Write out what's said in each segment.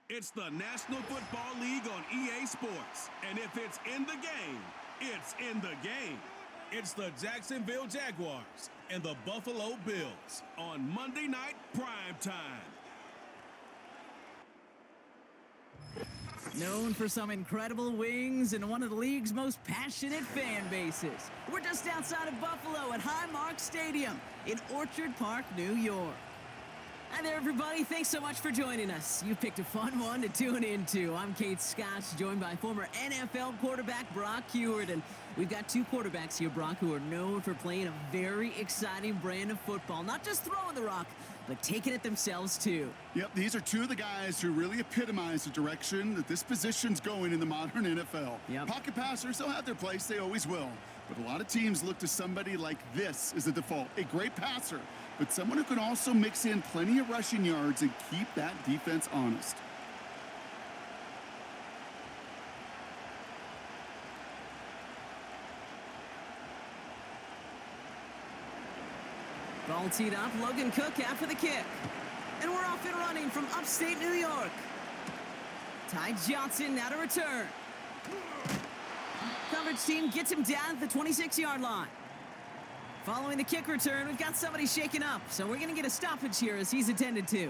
It's the National Football League on EA Sports. And if it's in the game, it's in the game. It's the Jacksonville Jaguars and the Buffalo Bills on Monday Night Primetime. Known for some incredible wings and one of the league's most passionate fan bases. We're just outside of Buffalo at Highmark Stadium in Orchard Park, New York. Hi there, everybody. Thanks so much for joining us. You picked a fun one to tune into. I'm Kate Scott, joined by former NFL quarterback Brock Huard. And we've got two quarterbacks here, Brock, who are known for playing a very exciting brand of football. Not just throwing the rock, but taking it themselves, too. Yep, these are two of the guys who really epitomize the direction that this position's going in the modern NFL. Yep. Pocket passers, they'll have their place. They always will. But a lot of teams look to somebody like this as a default. A great passer, but someone who can also mix in plenty of rushing yards and keep that defense honest. Ball teed up, Logan Cook after the kick. And we're off and running from upstate New York. Ty Johnson now to return. Coverage team gets him down at the 26-yard line. Following the kick return, we've got somebody shaken up, so we're going to get a stoppage here as he's attended to.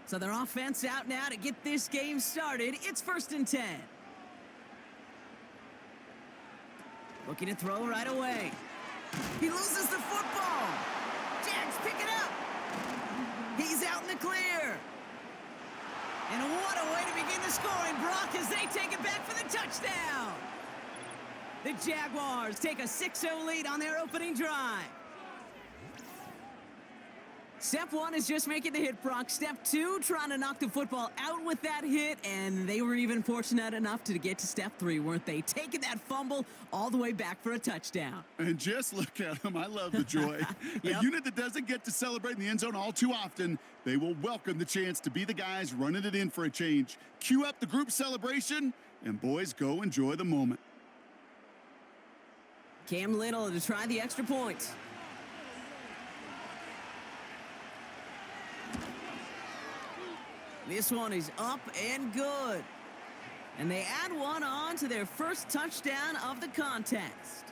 So their offense out now to get this game started. It's 1st and 10. Looking to throw right away. He loses the football. Jags pick it up. He's out in the clear. And what a way to begin the scoring, Brock, as they take it back for the touchdown. The Jaguars take a 6-0 lead on their opening drive. Step one is just making the hit, Brock. Step two, trying to knock the football out with that hit, and they were even fortunate enough to get to step three, weren't they? Taking that fumble all the way back for a touchdown. And just look at them. I love the joy. Yep. A unit that doesn't get to celebrate in the end zone all too often, they will welcome the chance to be the guys running it in for a change. Cue up the group celebration, and boys, go enjoy the moment. Cam Little to try the extra point. This one is up and good. And they add one on to their first touchdown of the contest.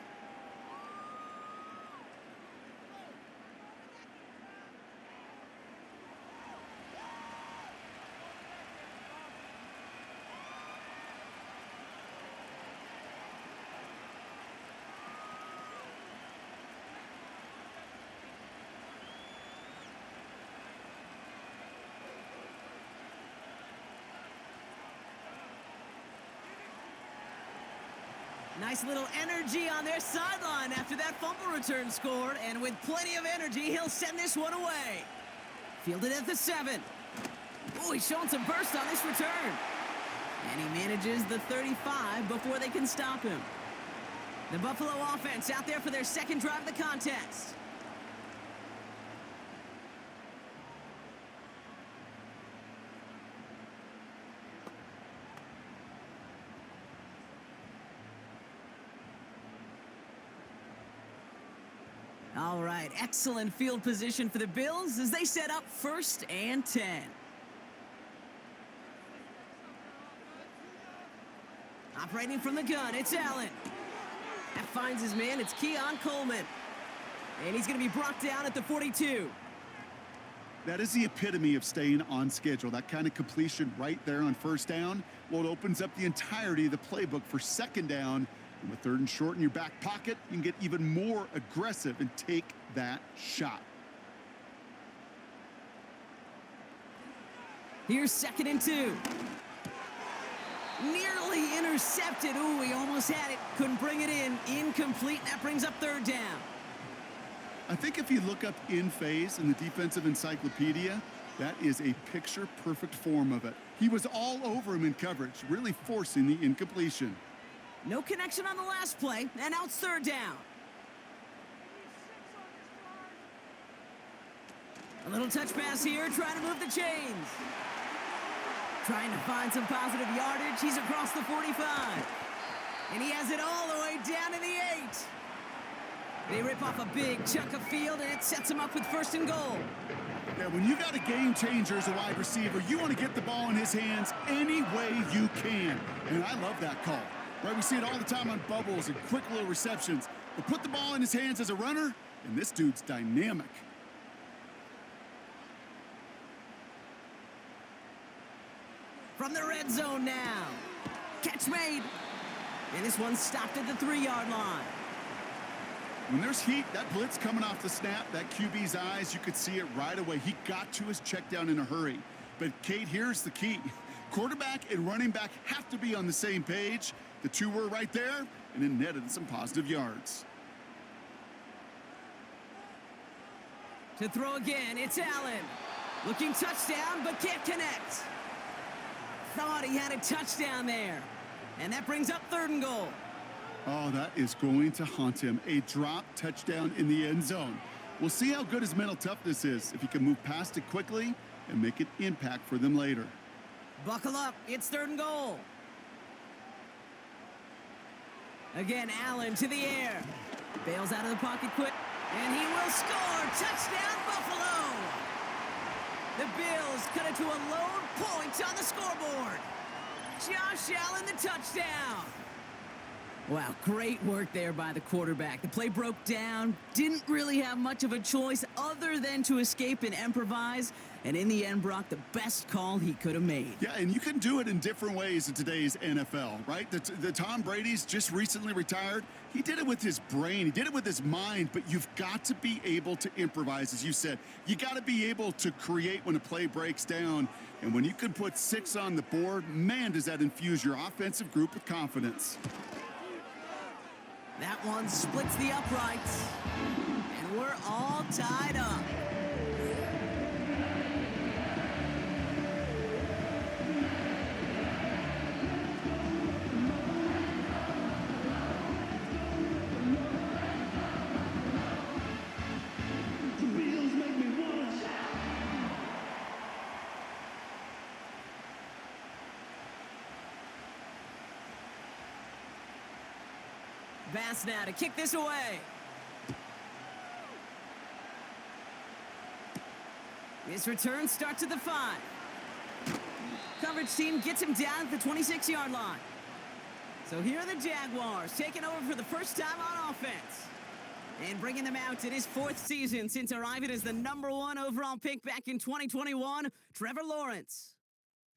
Nice little energy on their sideline after that fumble return scored, and with plenty of energy, he'll send this one away. Fielded at the 7. Oh, he's showing some burst on this return. And he manages the 35 before they can stop him. The Buffalo offense out there for their second drive of the contest. All right, excellent field position for the Bills as they set up 1st and 10. Operating from the gun, it's Allen. That finds his man, it's Keon Coleman. And he's going to be brought down at the 42. That is the epitome of staying on schedule. That kind of completion right there on 1st down. Well, it opens up the entirety of the playbook for 2nd down. And with 3rd and short in your back pocket, you can get even more aggressive and take that shot. Here's 2nd and 2. Nearly intercepted. Ooh, he almost had it. Couldn't bring it in. Incomplete. That brings up 3rd down. I think if you look up in phase in the defensive encyclopedia, that is a picture-perfect form of it. He was all over him in coverage, really forcing the incompletion. No connection on the last play, and now it's 3rd down. A little touch pass here, trying to move the chains. Trying to find some positive yardage. He's across the 45. And he has it all the way down to the 8. They rip off a big chunk of field, and it sets him up with 1st and goal. Yeah, when you got a game changer as a wide receiver, you want to get the ball in his hands any way you can. And I love that call. Right, we see it all the time on bubbles and quick little receptions. But put the ball in his hands as a runner, and this dude's dynamic. From the red zone now. Catch made. And this one stopped at the 3-yard line. When there's heat, that blitz coming off the snap, that QB's eyes, you could see it right away. He got to his check down in a hurry. But, Kate, here's the key. Quarterback and running back have to be on the same page. The two were right there, and it netted some positive yards. To throw again, it's Allen. Looking touchdown, but can't connect. Thought he had a touchdown there. And that brings up 3rd and goal. Oh, that is going to haunt him. A drop touchdown in the end zone. We'll see how good his mental toughness is, if he can move past it quickly and make an impact for them later. Buckle up, it's 3rd and goal. Again, Allen to the air. Bails out of the pocket quick, and he will score. Touchdown, Buffalo! The Bills cut it to a lone point on the scoreboard. Josh Allen, the touchdown. Wow, great work there by the quarterback. The play broke down, didn't really have much of a choice other than to escape and improvise, and in the end, Brock, the best call he could have made. Yeah, and you can do it in different ways in today's NFL, right? The Tom Brady's just recently retired. He did it with his brain. He did it with his mind, but you've got to be able to improvise, as you said. You got to be able to create when a play breaks down, and when you can put 6 on the board, man, does that infuse your offensive group with confidence. That one splits the uprights, and we're all tied up. Bass now to kick this away. His return starts at the 5. Coverage team gets him down at the 26-yard line. So here are the Jaguars taking over for the first time on offense. And bringing them out in his 4th season since arriving as the #1 overall pick back in 2021, Trevor Lawrence.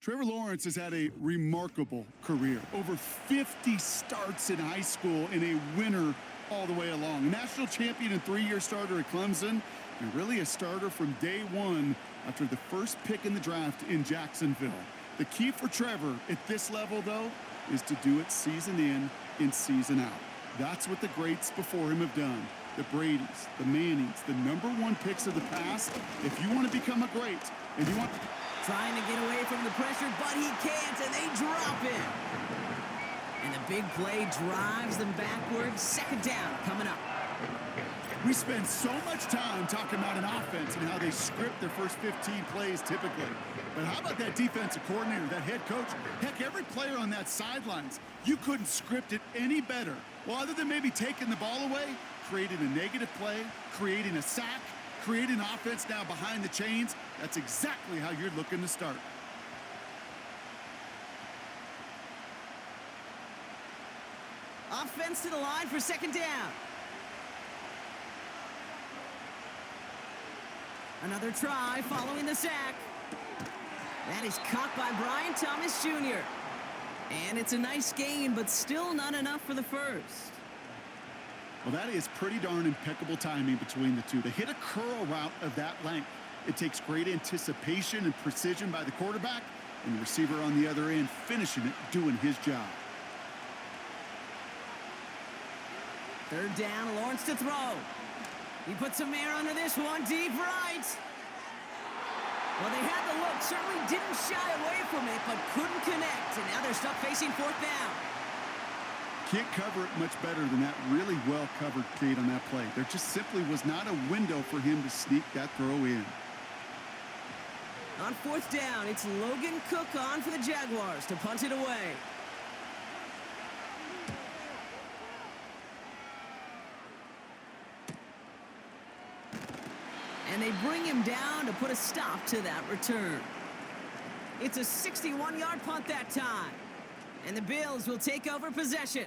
Trevor Lawrence has had a remarkable career. Over 50 starts in high school and a winner all the way along. A national champion and 3-year starter at Clemson, and really a starter from day one after the first pick in the draft in Jacksonville. The key for Trevor at this level, though, is to do it season in and season out. That's what the greats before him have done. The Bradys, the Mannings, the #1 picks of the past. If you want to become a great, and you want... Trying to get away from the pressure, but he can't, and they drop him. And the big play drives them backwards. 2nd down coming up. We spend so much time talking about an offense and how they script their first 15 plays typically. But how about that defensive coordinator, that head coach? Heck, every player on that sidelines, you couldn't script it any better. Well, other than maybe taking the ball away, creating a negative play, creating a sack, creating offense now behind the chains. That's exactly how you're looking to start. Offense to the line for 2nd down. Another try following the sack. That is caught by Brian Thomas Jr. And it's a nice gain, but still not enough for the first. Well, that is pretty darn impeccable timing between the two. To hit a curl route of that length, it takes great anticipation and precision by the quarterback, and the receiver on the other end finishing it, doing his job. 3rd down, Lawrence to throw. He puts some air under this one, deep right. Well, they had the look, certainly didn't shy away from it, but couldn't connect, and now they're stuck facing 4th down. Can't cover it much better than that really well-covered Kate on that play. There just simply was not a window for him to sneak that throw in. On fourth down, it's Logan Cook on for the Jaguars to punt it away. And they bring him down to put a stop to that return. It's a 61-yard punt that time. And the Bills will take over possession.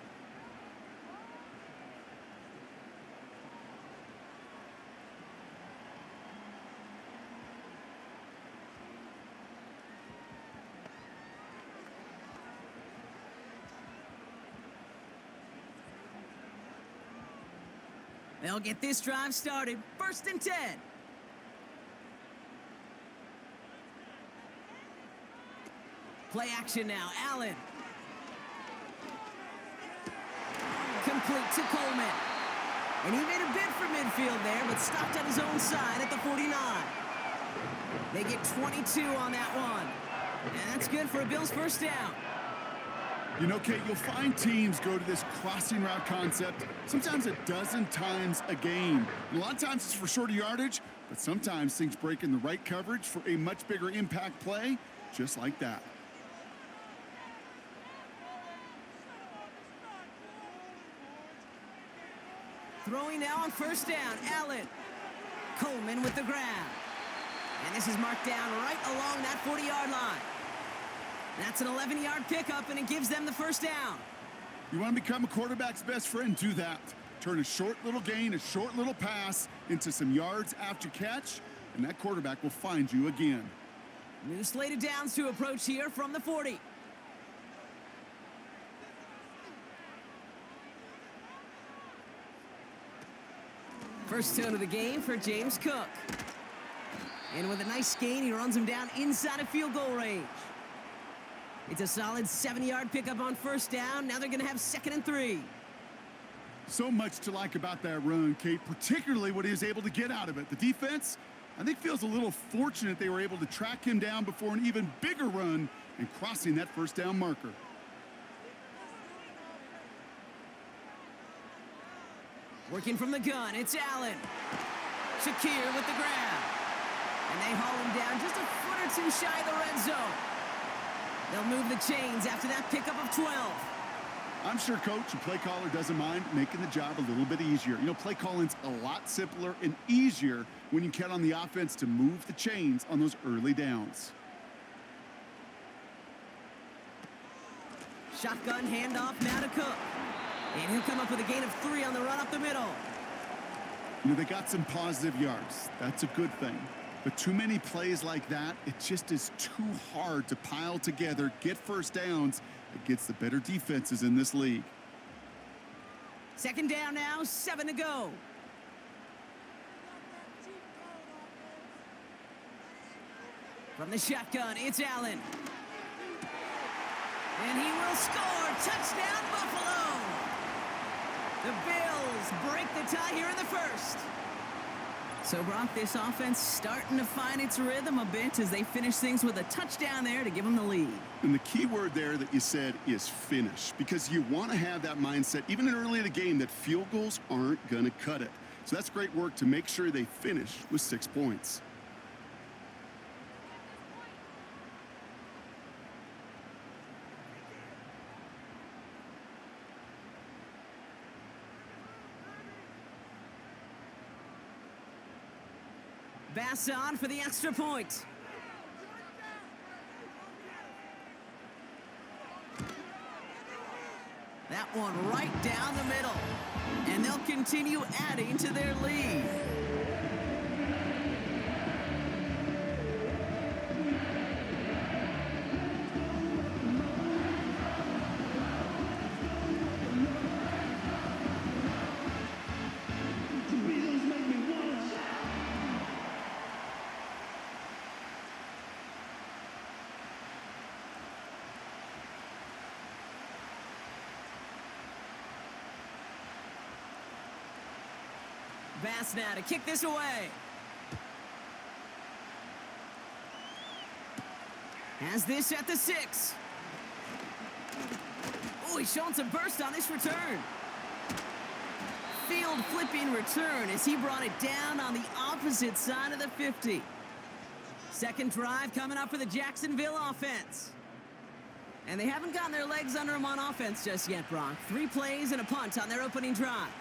They'll get this drive started. 1st and 10. Play action now. Allen. Complete to Coleman. And he made a bid for midfield there, but stopped at his own side at the 49. They get 22 on that one. And that's good for a Bills first down. You know, Kate, you'll find teams go to this crossing route concept sometimes a dozen times a game. And a lot of times it's for shorter yardage, but sometimes things break in the right coverage for a much bigger impact play, just like that. Throwing now on 1st down, Allen. Coleman with the grab. And this is marked down right along that 40-yard line. That's an 11-yard pickup, and it gives them the first down. You want to become a quarterback's best friend, do that. Turn a short little gain, a short little pass into some yards after catch, and that quarterback will find you again. New slated downs to approach here from the 40. First tone of the game for James Cook. And with a nice gain, he runs him down inside of field goal range. It's a solid 7-yard pickup on 1st down. Now they're going to have 2nd and 3. So much to like about that run, Kate, particularly what he was able to get out of it. The defense, I think, feels a little fortunate they were able to track him down before an even bigger run and crossing that 1st down marker. Working from the gun, it's Allen. Shakir with the grab. And they haul him down just a foot or two shy of the red zone. They'll move the chains after that pickup of 12. I'm sure coach and play caller doesn't mind making the job a little bit easier. You know, play calling's a lot simpler and easier when you count on the offense to move the chains on those early downs. Shotgun handoff now to Cook. And he'll come up with a gain of 3 on the run up the middle. You know, they got some positive yards. That's a good thing. But too many plays like that, it just is too hard to pile together, get first downs against the better defenses in this league. 2nd down now, 7 to go. From the shotgun, it's Allen. And he will score. Touchdown, Buffalo. The Bills break the tie here in the 1st. So, Brock, this offense starting to find its rhythm a bit as they finish things with a touchdown there to give them the lead. And the key word there that you said is finish, because you want to have that mindset, even early in the game, that field goals aren't going to cut it. So that's great work to make sure they finish with 6 points. Bass on for the extra point. That one right down the middle. And they'll continue adding to their lead. Bass now to kick this away. Has this at the 6. Oh, he's showing some burst on this return. Field flipping return as he brought it down on the opposite side of the 50. Second drive coming up for the Jacksonville offense. And they haven't gotten their legs under them on offense just yet, Brock. 3 plays and a punt on their opening drive.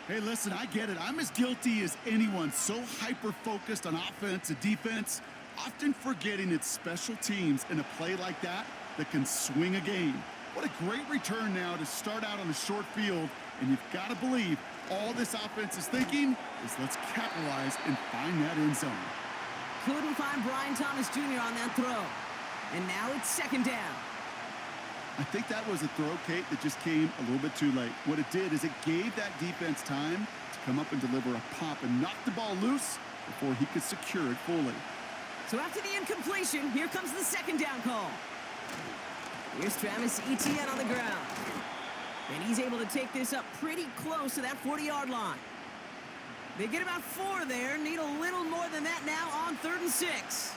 Hey, listen, I get it. I'm as guilty as anyone. So hyper-focused on offense and defense, often forgetting it's special teams in a play like that can swing a game. What a great return now to start out on a short field, and you've got to believe all this offense is thinking is let's capitalize and find that end zone. Couldn't find Brian Thomas Jr. on that throw. And now it's second down. I think that was a throw, Kate, that just came a little bit too late. What it did is it gave that defense time to come up and deliver a pop and knock the ball loose before he could secure it fully. So after the incompletion, here comes the second down call. Here's Travis Etienne on the ground. And he's able to take this up pretty close to that 40-yard line. They get about 4 there, need a little more than that now on 3rd and 6.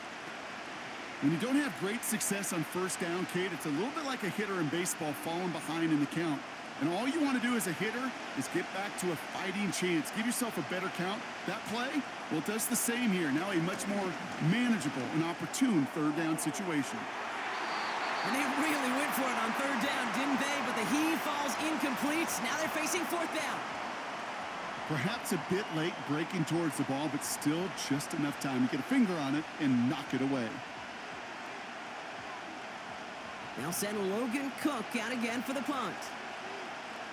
When you don't have great success on first down, Kate, it's a little bit like a hitter in baseball falling behind in the count. And all you want to do as a hitter is get back to a fighting chance. Give yourself a better count. That play, well, it does the same here. Now a much more manageable and opportune 3rd down situation. And they really went for it on 3rd down, didn't they? But the heave falls incomplete. Now they're facing 4th down. Perhaps a bit late breaking towards the ball, but still just enough time to get a finger on it and knock it away. They'll send Logan Cook out again for the punt.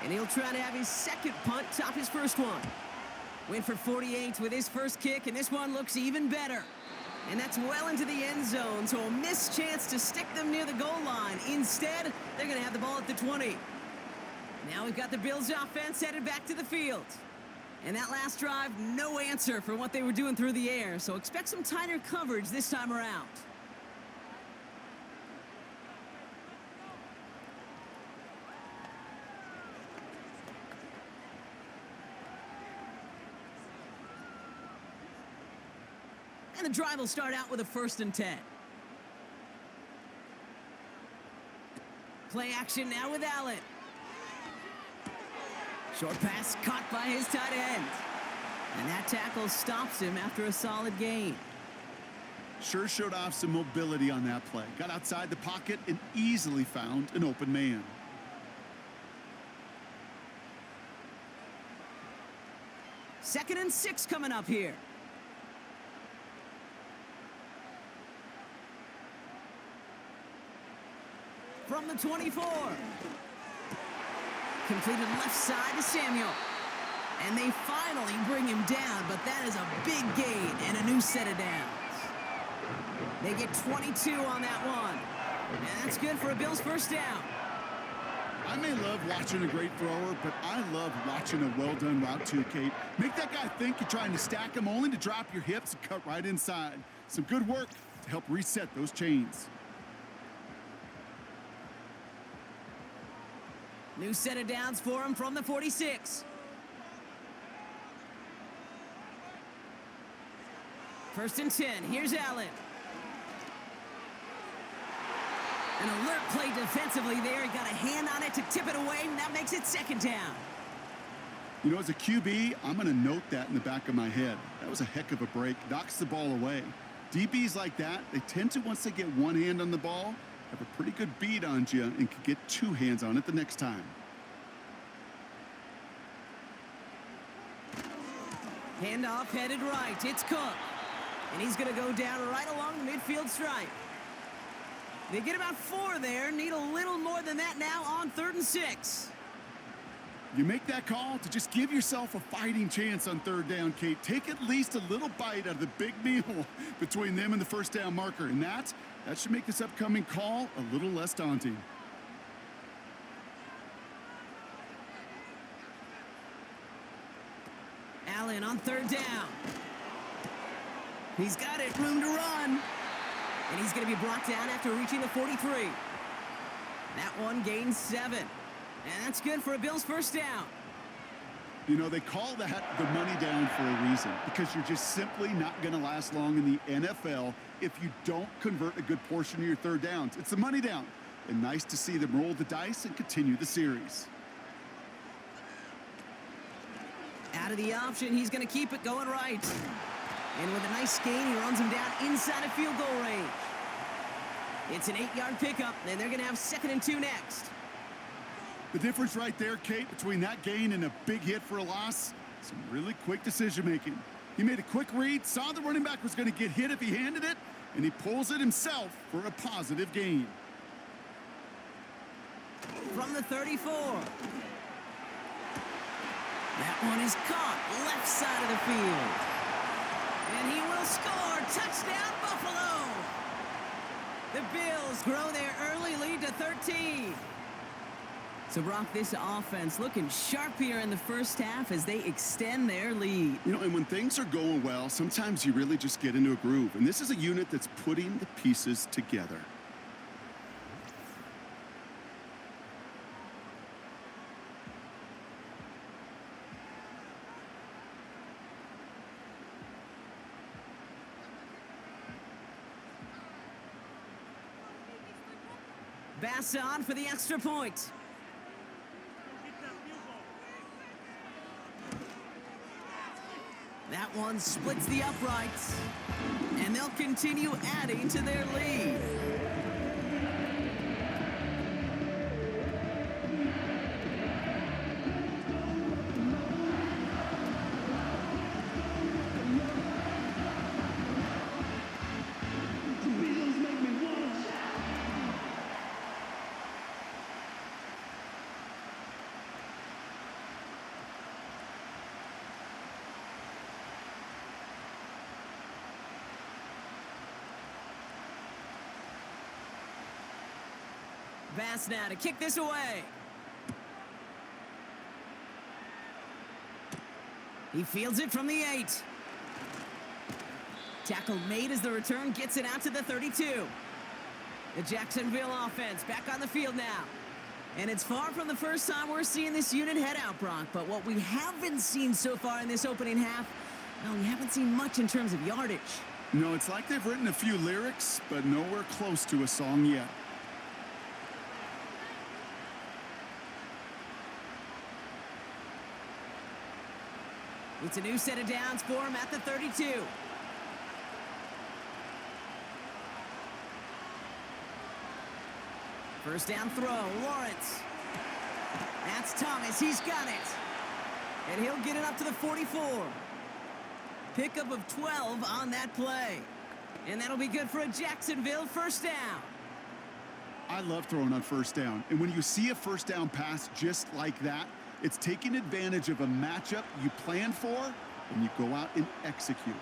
And he'll try to have his second punt top his first one. Went for 48 with his first kick, and this one looks even better. And that's well into the end zone, so a missed chance to stick them near the goal line. Instead, they're going to have the ball at the 20. Now we've got the Bills offense headed back to the field. And that last drive, no answer for what they were doing through the air, so expect some tighter coverage this time around. And the drive will start out with a 1st and 10. Play action now with Allen. Short pass caught by his tight end. And that tackle stops him after a solid gain. Sure showed off some mobility on that play. Got outside the pocket and easily found an open man. Second and 6 coming up here. From the 24. Completed left side to Samuel. And they finally bring him down, but that is a big gain and a new set of downs. They get 22 on that one. And that's good for a Bills first down. I may love watching a great thrower, but I love watching a well-done route too, Kate. Make that guy think you're trying to stack him only to drop your hips and cut right inside. Some good work to help reset those chains. New set of downs for him from the 46. First and 10. Here's Allen. An alert play defensively there. He got a hand on it to tip it away, and that makes it second down. You know, as a QB, I'm going to note that in the back of my head. That was a heck of a break. Knocks the ball away. DBs like that, they tend to, once they get one hand on the ball, have a pretty good beat on you and can get 2 hands on it the next time. Handoff headed right. It's Cook. And he's going to go down right along the midfield stripe. They get about 4 there. Need a little more than that now on 3rd and 6. You make that call to just give yourself a fighting chance on 3rd down, Kate. Take at least a little bite out of the big meal between them and the first down marker. And that should make this upcoming call a little less daunting. Allen on 3rd down. He's got it, room to run. And he's going to be brought down after reaching the 43. That one gains 7. And that's good for a Bills first down. You know, they call that the money down for a reason, because you're just simply not going to last long in the NFL if you don't convert a good portion of your 3rd downs. It's the money down. And nice to see them roll the dice and continue the series. Out of the option, he's going to keep it going right. And with a nice gain, he runs him down inside of field goal range. It's an 8-yard pickup, and they're going to have 2nd and 2 next. The difference right there, Kate, between that gain and a big hit for a loss, some really quick decision-making. He made a quick read, saw the running back was going to get hit if he handed it, and he pulls it himself for a positive gain. From the 34. That one is caught left side of the field. And he will score. Touchdown, Buffalo. The Bills grow their early lead to 13. So, Brock, this offense looking sharp here in the first half as they extend their lead. You know, and when things are going well, sometimes you really just get into a groove. And this is a unit that's putting the pieces together. Bass on for the extra point. That one splits the uprights, and they'll continue adding to their lead. Bass now to kick this away. He fields it from the 8. Tackle made as the return gets it out to the 32. The Jacksonville offense back on the field now. And it's far from the first time we're seeing this unit head out, Brock. But what we haven't seen so far in this opening half, well, we haven't seen much in terms of yardage. No, it's like they've written a few lyrics, but nowhere close to a song yet. It's a new set of downs for him at the 32. First down throw, Lawrence. That's Thomas, he's got it. And he'll get it up to the 44. Pickup of 12 on that play. And that'll be good for a Jacksonville first down. I love throwing on first down. And when you see a first down pass just like that, it's taking advantage of a matchup you planned for, and you go out and execute.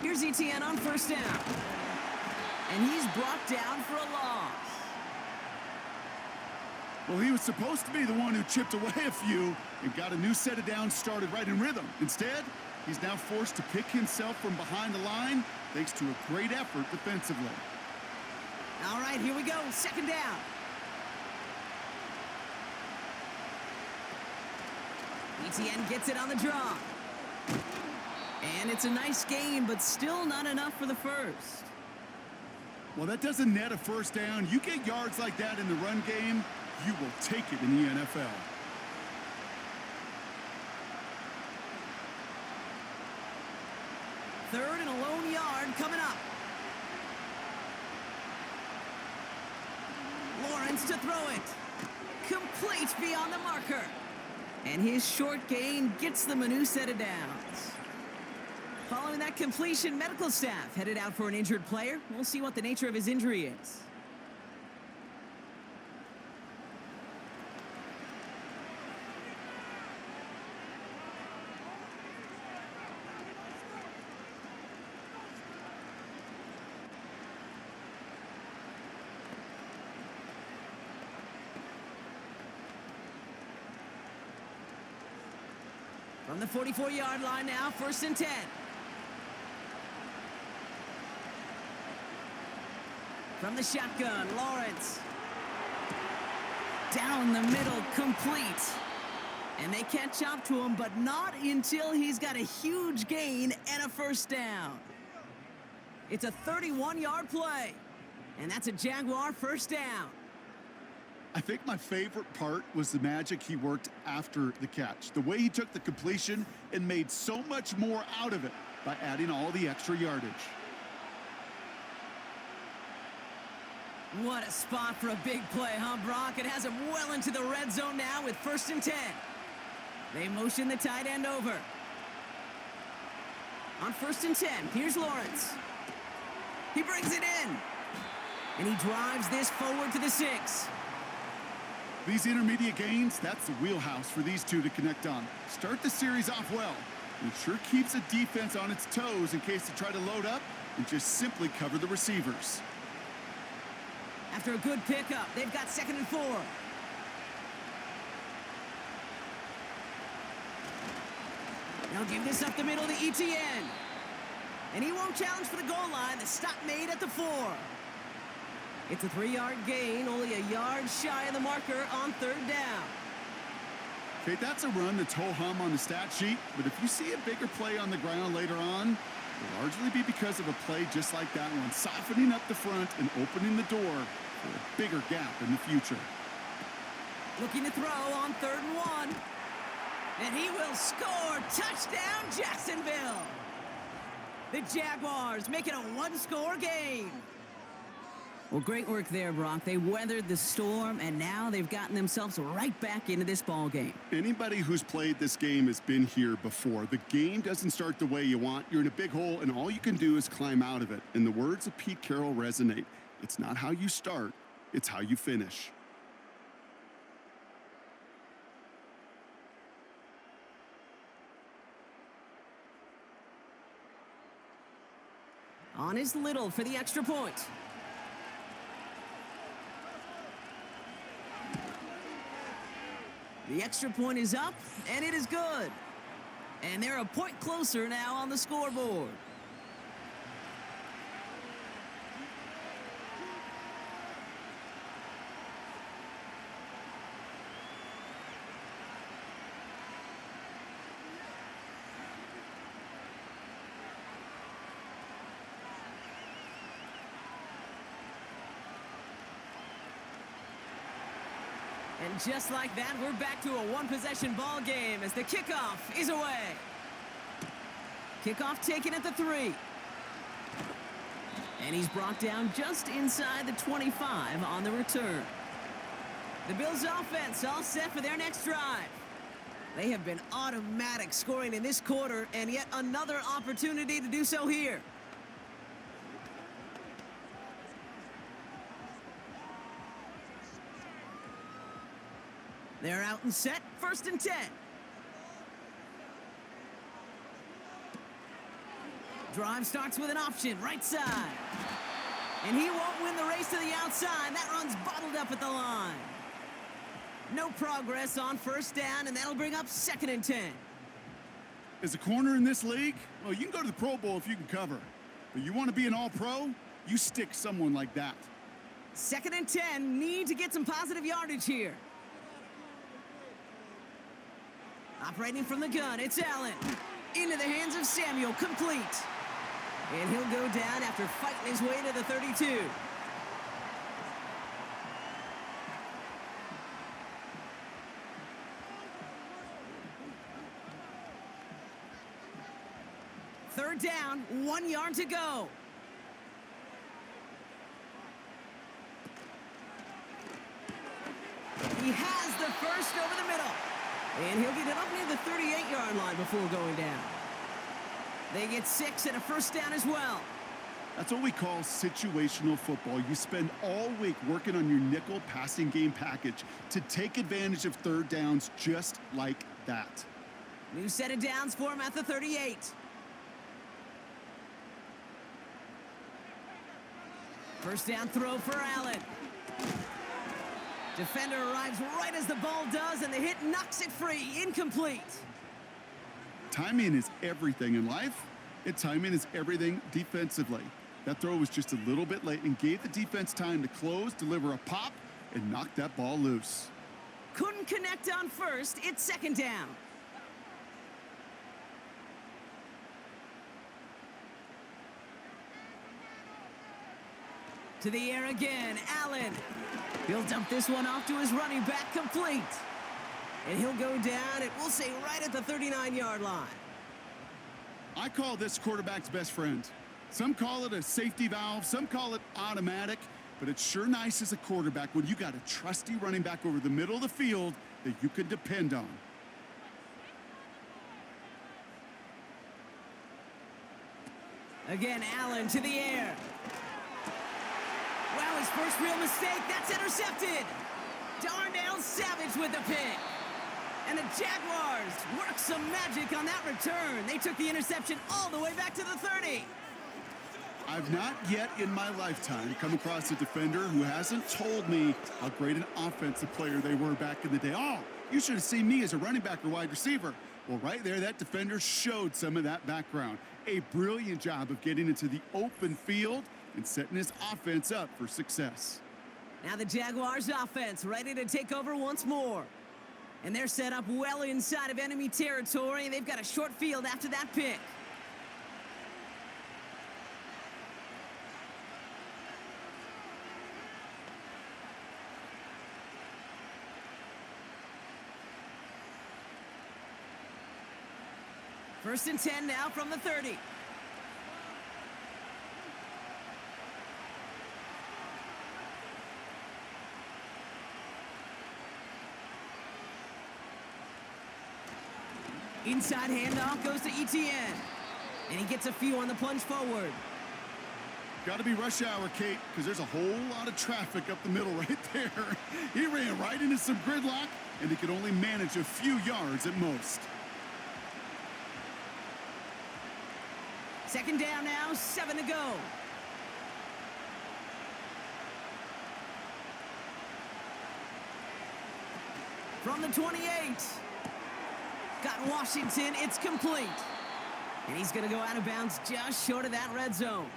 Here's ETN on first down. And he's brought down for a loss. Well, he was supposed to be the one who chipped away a few and got a new set of downs started right in rhythm. Instead, he's now forced to pick himself from behind the line thanks to a great effort defensively. All right, here we go. Second down. ETN gets it on the draw. And it's a nice gain, but still not enough for the first. Well, that doesn't net a first down. You get yards like that in the run game, you will take it in the NFL. Third and a lone yard coming up. Lawrence to throw it. Complete beyond the marker. And his short gain gets them a new set of downs. Following that completion, medical staff headed out for an injured player. We'll see what the nature of his injury is. From the 44-yard line now, 1st and 10. From the shotgun, Lawrence. Down the middle, complete. And they catch up to him, but not until he's got a huge gain and a first down. It's a 31-yard play. And that's a Jaguar first down. I think my favorite part was the magic he worked after the catch. The way he took the completion and made so much more out of it by adding all the extra yardage. What a spot for a big play, huh, Brock? It has him well into the red zone now with 1st and 10. They motion the tight end over. On 1st and 10, here's Lawrence. He brings it in. And he drives this forward to the 6. These intermediate gains, that's the wheelhouse for these two to connect on. Start the series off well. It sure keeps the defense on its toes in case they try to load up and just simply cover the receivers. After a good pickup, they've got 2nd and 4. They'll give this up the middle to ETN. And he won't challenge for the goal line. The stop made at the 4. It's a 3-yard gain, only a yard shy of the marker on 3rd down. Okay, that's a run that's ho-hum on the stat sheet, but if you see a bigger play on the ground later on, it'll largely be because of a play just like that one, softening up the front and opening the door for a bigger gap in the future. Looking to throw on 3rd and 1. And he will score. Touchdown, Jacksonville. The Jaguars make it a 1-score game. Well, great work there, Brock. They weathered the storm, and now they've gotten themselves right back into this ball game. Anybody who's played this game has been here before. The game doesn't start the way you want. You're in a big hole, and all you can do is climb out of it. And the words of Pete Carroll resonate. It's not how you start, it's how you finish. On is Little for the extra point. The extra point is up, and it is good. And they're a point closer now on the scoreboard. And just like that, we're back to a one-possession ball game as the kickoff is away. Kickoff taken at the 3. And he's brought down just inside the 25 on the return. The Bills' offense all set for their next drive. They have been automatic scoring in this quarter, and yet another opportunity to do so here. They're out and set, 1st and 10. Drive starts with an option, right side. And he won't win the race to the outside. That run's bottled up at the line. No progress on 1st down, and that'll bring up 2nd and 10. As a corner in this league, well, you can go to the Pro Bowl if you can cover. But you want to be an all-pro? You stick someone like that. 2nd and 10, need to get some positive yardage here. Operating from the gun, it's Allen. Into the hands of Samuel, complete. And he'll go down after fighting his way to the 32. Third down, 1 yard to go. He has the first over the middle. And he'll get it up near the 38-yard line before going down. They get 6 and a 1st down as well. That's what we call situational football. You spend all week working on your nickel passing game package to take advantage of 3rd downs just like that. New set of downs for him at the 38. First down throw for Allen. Defender arrives right as the ball does, and the hit knocks it free. Incomplete. Timing is everything in life, and timing is everything defensively. That throw was just a little bit late and gave the defense time to close, deliver a pop, and knock that ball loose. Couldn't connect on 1st. It's 2nd down. To the air again, Allen. He'll dump this one off to his running back, complete. And he'll go down, and we'll say right at the 39-yard line. I call this quarterback's best friend. Some call it a safety valve, some call it automatic, but it's sure nice as a quarterback when you got a trusty running back over the middle of the field that you can depend on. Again, Allen to the air. Wow, his first real mistake. That's intercepted. Darnell Savage with the pick. And the Jaguars work some magic on that return. They took the interception all the way back to the 30. I've not yet in my lifetime come across a defender who hasn't told me how great an offensive player they were back in the day. Oh, you should have seen me as a running back or wide receiver. Well, right there, that defender showed some of that background. A brilliant job of getting into the open field and setting his offense up for success. Now the Jaguars offense ready to take over once more. And they're set up well inside of enemy territory. They've got a short field after that pick. First and 10 now from the 30. Inside handoff goes to Etienne. And he gets a few on the plunge forward. Got to be rush hour, Kate, because there's a whole lot of traffic up the middle right there. He ran right into some gridlock, and he could only manage a few yards at most. Second down now, 7 to go. From the 28. Got Washington, it's complete. And he's going to go out of bounds just short of that red zone.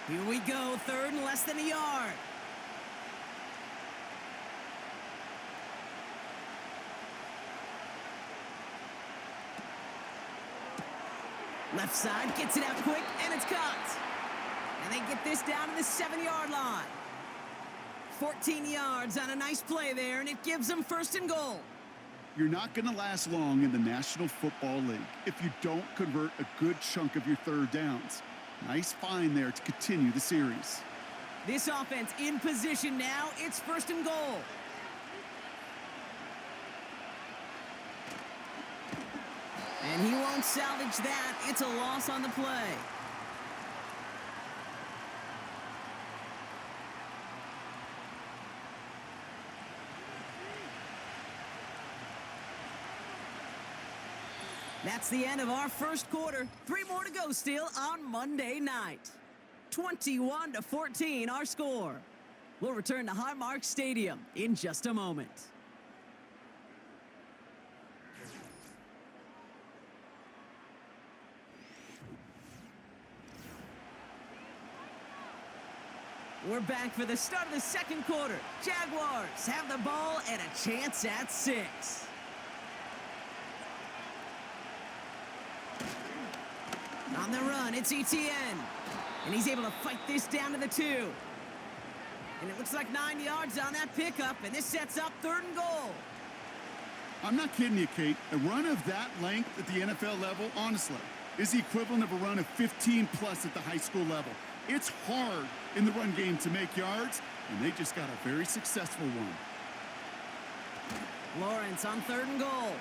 Here we go, third and less than a yard. Left side gets it out quick, and it's caught. And they get this down to the 7-yard line. 14 yards on a nice play there, and it gives them first and goal. You're not going to last long in the National Football League if you don't convert a good chunk of your third downs. Nice find there to continue the series. This offense in position now. It's first and goal. And he won't salvage that. It's a loss on the play. That's the end of our first quarter. 3 more to go still on Monday night. 21-14 our score. We'll return to Highmark Stadium in just a moment. We're back for the start of the second quarter. Jaguars have the ball and a chance at 6. On the run, it's Etienne. And he's able to fight this down to the 2. And it looks like 9 yards on that pickup, and this sets up third and goal. I'm not kidding you, Kate. A run of that length at the NFL level, honestly, is the equivalent of a run of 15-plus at the high school level. It's hard in the run game to make yards, and they just got a very successful one. Lawrence on third and goal.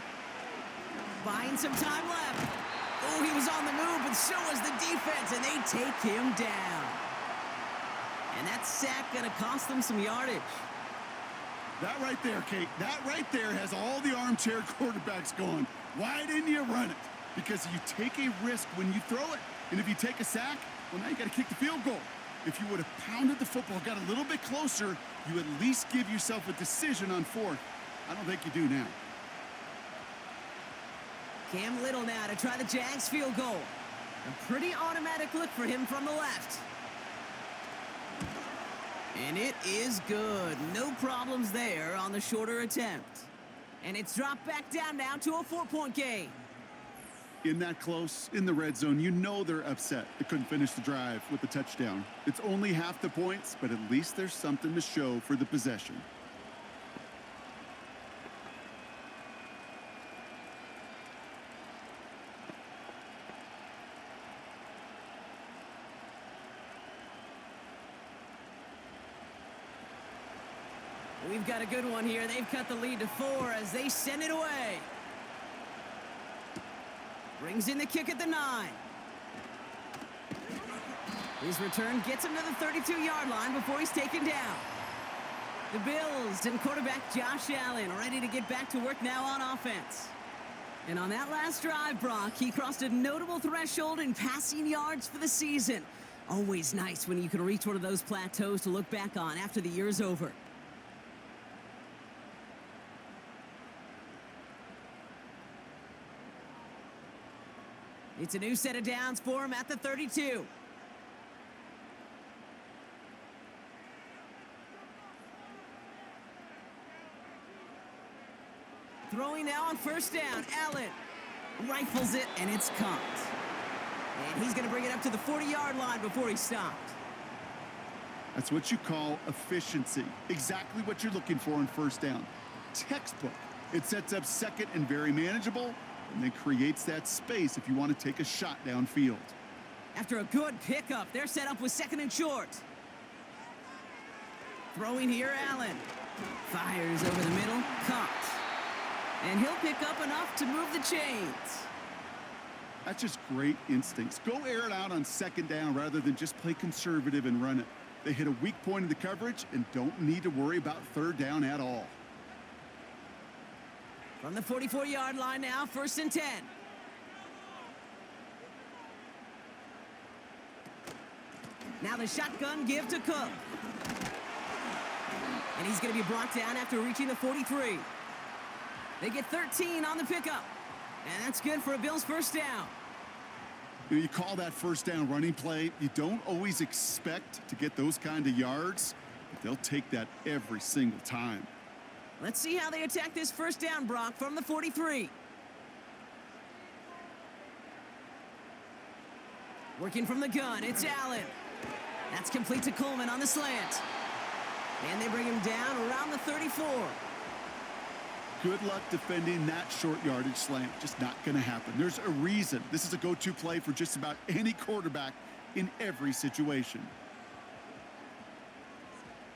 Buying some time left. Oh, he was on the move, but so was the defense, and they take him down. And that sack going to cost them some yardage. That right there, Kate, that right there has all the armchair quarterbacks going. Why didn't you run it? Because you take a risk when you throw it. And if you take a sack, well, now you got to kick the field goal. If you would have pounded the football, got a little bit closer, you at least give yourself a decision on fourth. I don't think you do now. Cam Little now to try the Jags field goal. A pretty automatic look for him from the left. And it is good. No problems there on the shorter attempt. And it's dropped back down now to a 4-point game. In that close, in the red zone, you know they're upset they couldn't finish the drive with the touchdown. It's only half the points, but at least there's something to show for the possession. We've got a good one here. They've cut the lead to 4 as they send it away. Brings in the kick at the 9. His return gets him to the 32-yard line before he's taken down. The Bills and quarterback Josh Allen ready to get back to work now on offense. And on that last drive, Brock, he crossed a notable threshold in passing yards for the season. Always nice when you can reach one of those plateaus to look back on after the year's over. It's a new set of downs for him at the 32. Throwing now on first down. Allen rifles it, and it's caught. And he's going to bring it up to the 40-yard line before he stopped. That's what you call efficiency. Exactly what you're looking for on first down. Textbook. It sets up second and very manageable, and then creates that space if you want to take a shot downfield. After a good pickup, they're set up with second and short. Throwing here, Allen. Fires over the middle, caught. And he'll pick up enough to move the chains. That's just great instincts. Go air it out on second down rather than just play conservative and run it. They hit a weak point in the coverage and don't need to worry about third down at all. From the 44-yard line now, 1st and 10. Now the shotgun give to Cook. And he's going to be brought down after reaching the 43. They get 13 on the pickup. And that's good for a Bills first down. You call that first down running play. You don't always expect to get those kind of yards, but they'll take that every single time. Let's see how they attack this first down, Brock, from the 43. Working from the gun, it's Allen. That's complete to Coleman on the slant. And they bring him down around the 34. Good luck defending that short yardage slant. Just not going to happen. There's a reason. This is a go-to play for just about any quarterback in every situation.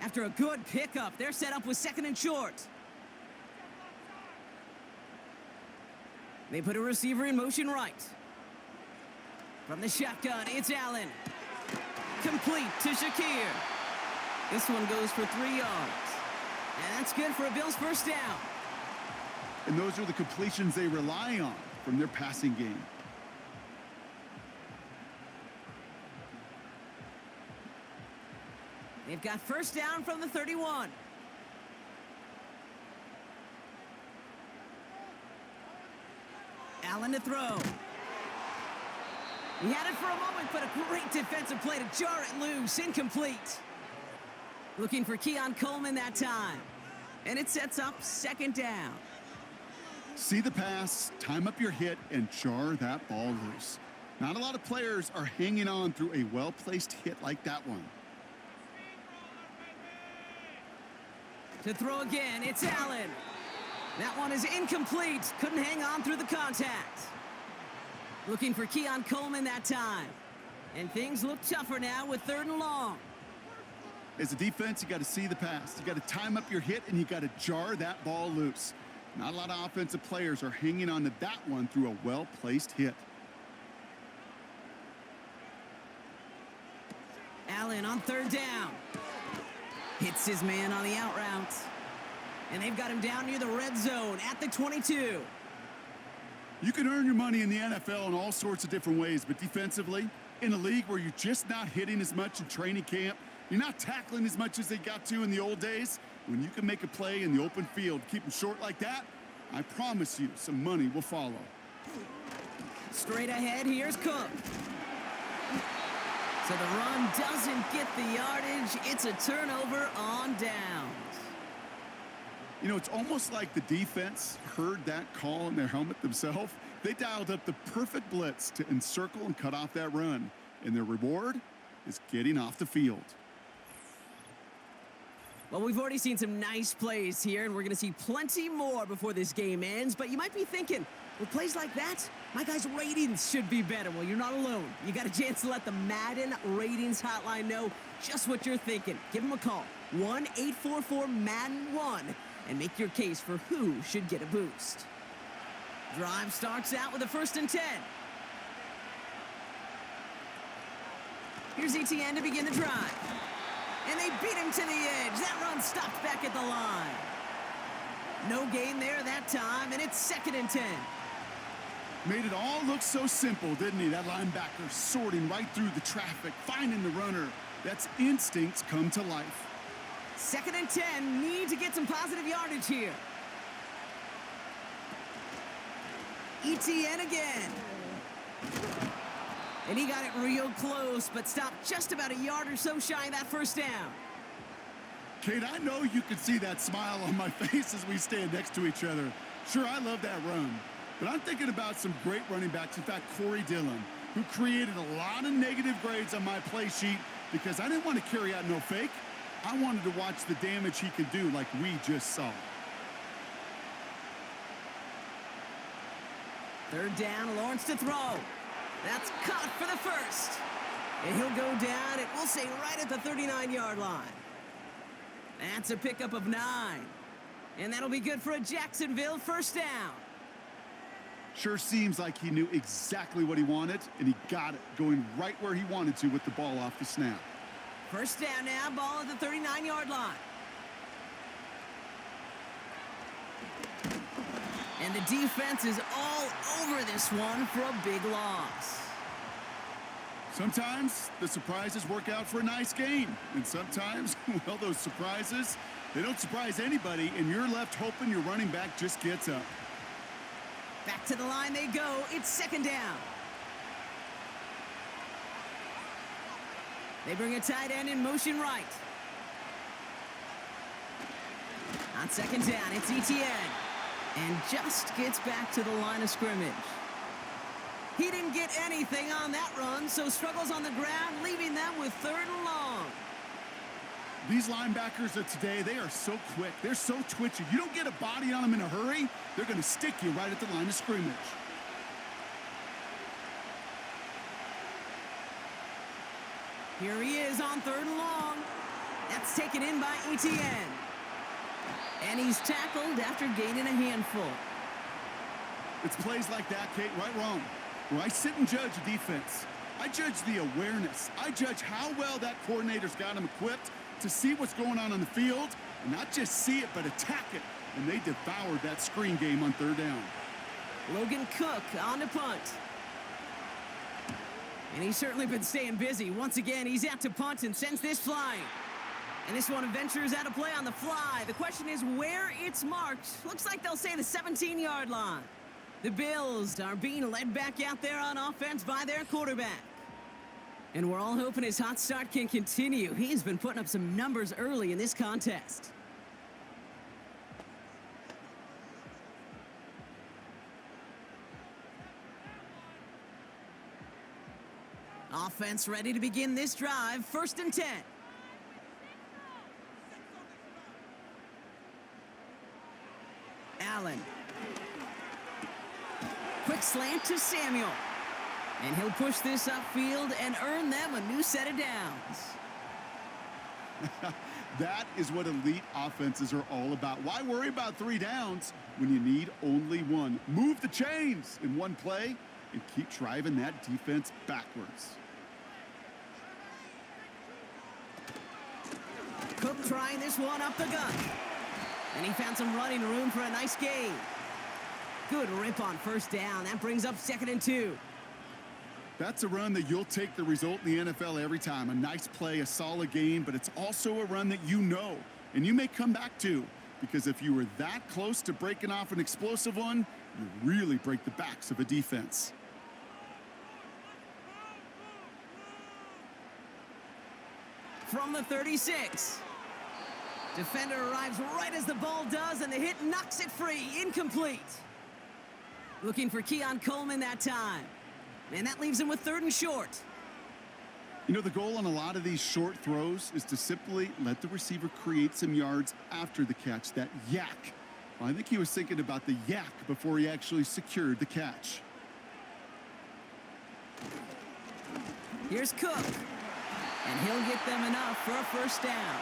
After a good pickup, they're set up with second and short. They put a receiver in motion right. From the shotgun, it's Allen. Complete to Shakir. This one goes for 3 yards. And that's good for a Bills first down. And those are the completions they rely on from their passing game. They've got first down from the 31. Allen to throw. He had it for a moment, but a great defensive play to jar it loose. Incomplete. Looking for Keon Coleman that time. And it sets up second down. See the pass, time up your hit, and jar that ball loose. Not a lot of players are hanging on through a well-placed hit like that one. To throw again, it's Allen. That one is incomplete. Couldn't hang on through the contact. Looking for Keon Coleman that time. And things look tougher now with 3rd and long. As a defense, you got to see the pass. You got to time up your hit, and you got to jar that ball loose. Not a lot of offensive players are hanging on to that one through a well-placed hit. Allen on 3rd down. Hits his man on the out route. And they've got him down near the red zone at the 22. You can earn your money in the NFL in all sorts of different ways, but defensively, in a league where you're just not hitting as much in training camp, you're not tackling as much as they got to in the old days, when you can make a play in the open field, keep them short like that, I promise you some money will follow. Straight ahead, here's Cook. So the run doesn't get the yardage. It's a turnover on downs. You know, it's almost like the defense heard that call in their helmet themselves. They dialed up the perfect blitz to encircle and cut off that run. And their reward is getting off the field. Well, we've already seen some nice plays here, and we're going to see plenty more before this game ends. But you might be thinking, with plays like that, my guys' ratings should be better. Well, you're not alone. You got a chance to let the Madden Ratings Hotline know just what you're thinking. Give them a call, 1-844-MADDEN-1, and make your case for who should get a boost. Drive starts out with a 1st and 10. Here's ETN to begin the drive. And they beat him to the edge. That run stopped back at the line. No gain there that time, and it's 2nd and 10. Made it all look so simple, didn't he? That linebacker sorting right through the traffic, finding the runner. That's instincts come to life. 2nd and 10, need to get some positive yardage here. ETN again. And he got it real close, but stopped just about a yard or so shy of that 1st down. Kate, I know you can see that smile on my face as we stand next to each other. Sure, I love that run. But I'm thinking about some great running backs. In fact, Corey Dillon, who created a lot of negative grades on my play sheet because I didn't want to carry out no fake. I wanted to watch the damage he could do like we just saw. 3rd down, Lawrence to throw. That's caught for the 1st. And he'll go down, and we'll say right at the 39-yard line. That's a pickup of 9. And that'll be good for a Jacksonville 1st down. Sure seems like he knew exactly what he wanted, and he got it, going right where he wanted to with the ball off the snap. 1st down now, ball at the 39-yard line. And the defense is all over this one for a big loss. Sometimes the surprises work out for a nice game. And sometimes, well, those surprises, they don't surprise anybody, and you're left hoping your running back just gets up. Back to the line they go. It's 2nd down. They bring a tight end in motion right. On 2nd down, it's ETN. And just gets back to the line of scrimmage. He didn't get anything on that run, so struggles on the ground, leaving them with 3rd and long. These linebackers of today, they are so quick. They're so twitchy. You don't get a body on them in a hurry, they're going to stick you right at the line of scrimmage. Here he is on 3rd and long. That's taken in by ETN. And he's tackled after gaining a handful. It's plays like that, Kate, right, wrong. Where I sit and judge a defense. I judge the awareness. I judge how well that coordinator's got him equipped to see what's going on the field, and not just see it, but attack it. And they devoured that screen game on 3rd down. Logan Cook on the punt. And he's certainly been staying busy. Once again, he's out to punt and sends this flying. And this one ventures out of play on the fly. The question is where it's marked. Looks like they'll say the 17-yard line. The Bills are being led back out there on offense by their quarterback. And we're all hoping his hot start can continue. He's been putting up some numbers early in this contest. Offense ready to begin this drive. 1st and 10. Allen. Quick slant to Samuel. And he'll push this upfield and earn them a new set of downs. That is what elite offenses are all about. Why worry about 3 downs when you need only 1? Move the chains in one play and keep driving that defense backwards. Cook trying this one up the gut. And he found some running room for a nice gain. Good rip on 1st down. That brings up 2nd and 2. That's a run that you'll take the result in the NFL every time. A nice play, a solid game, but it's also a run that you know and you may come back to, because if you were that close to breaking off an explosive one, you really break the backs of a defense. from the 36. Defender arrives right as the ball does, and the hit knocks it free. Incomplete. Looking for Keon Coleman that time. And that leaves him with 3rd and short. You know, the goal on a lot of these short throws is to simply let the receiver create some yards after the catch, that yak. Well, I think he was thinking about the yak before he actually secured the catch. Here's Cook. And he'll get them enough for a first down.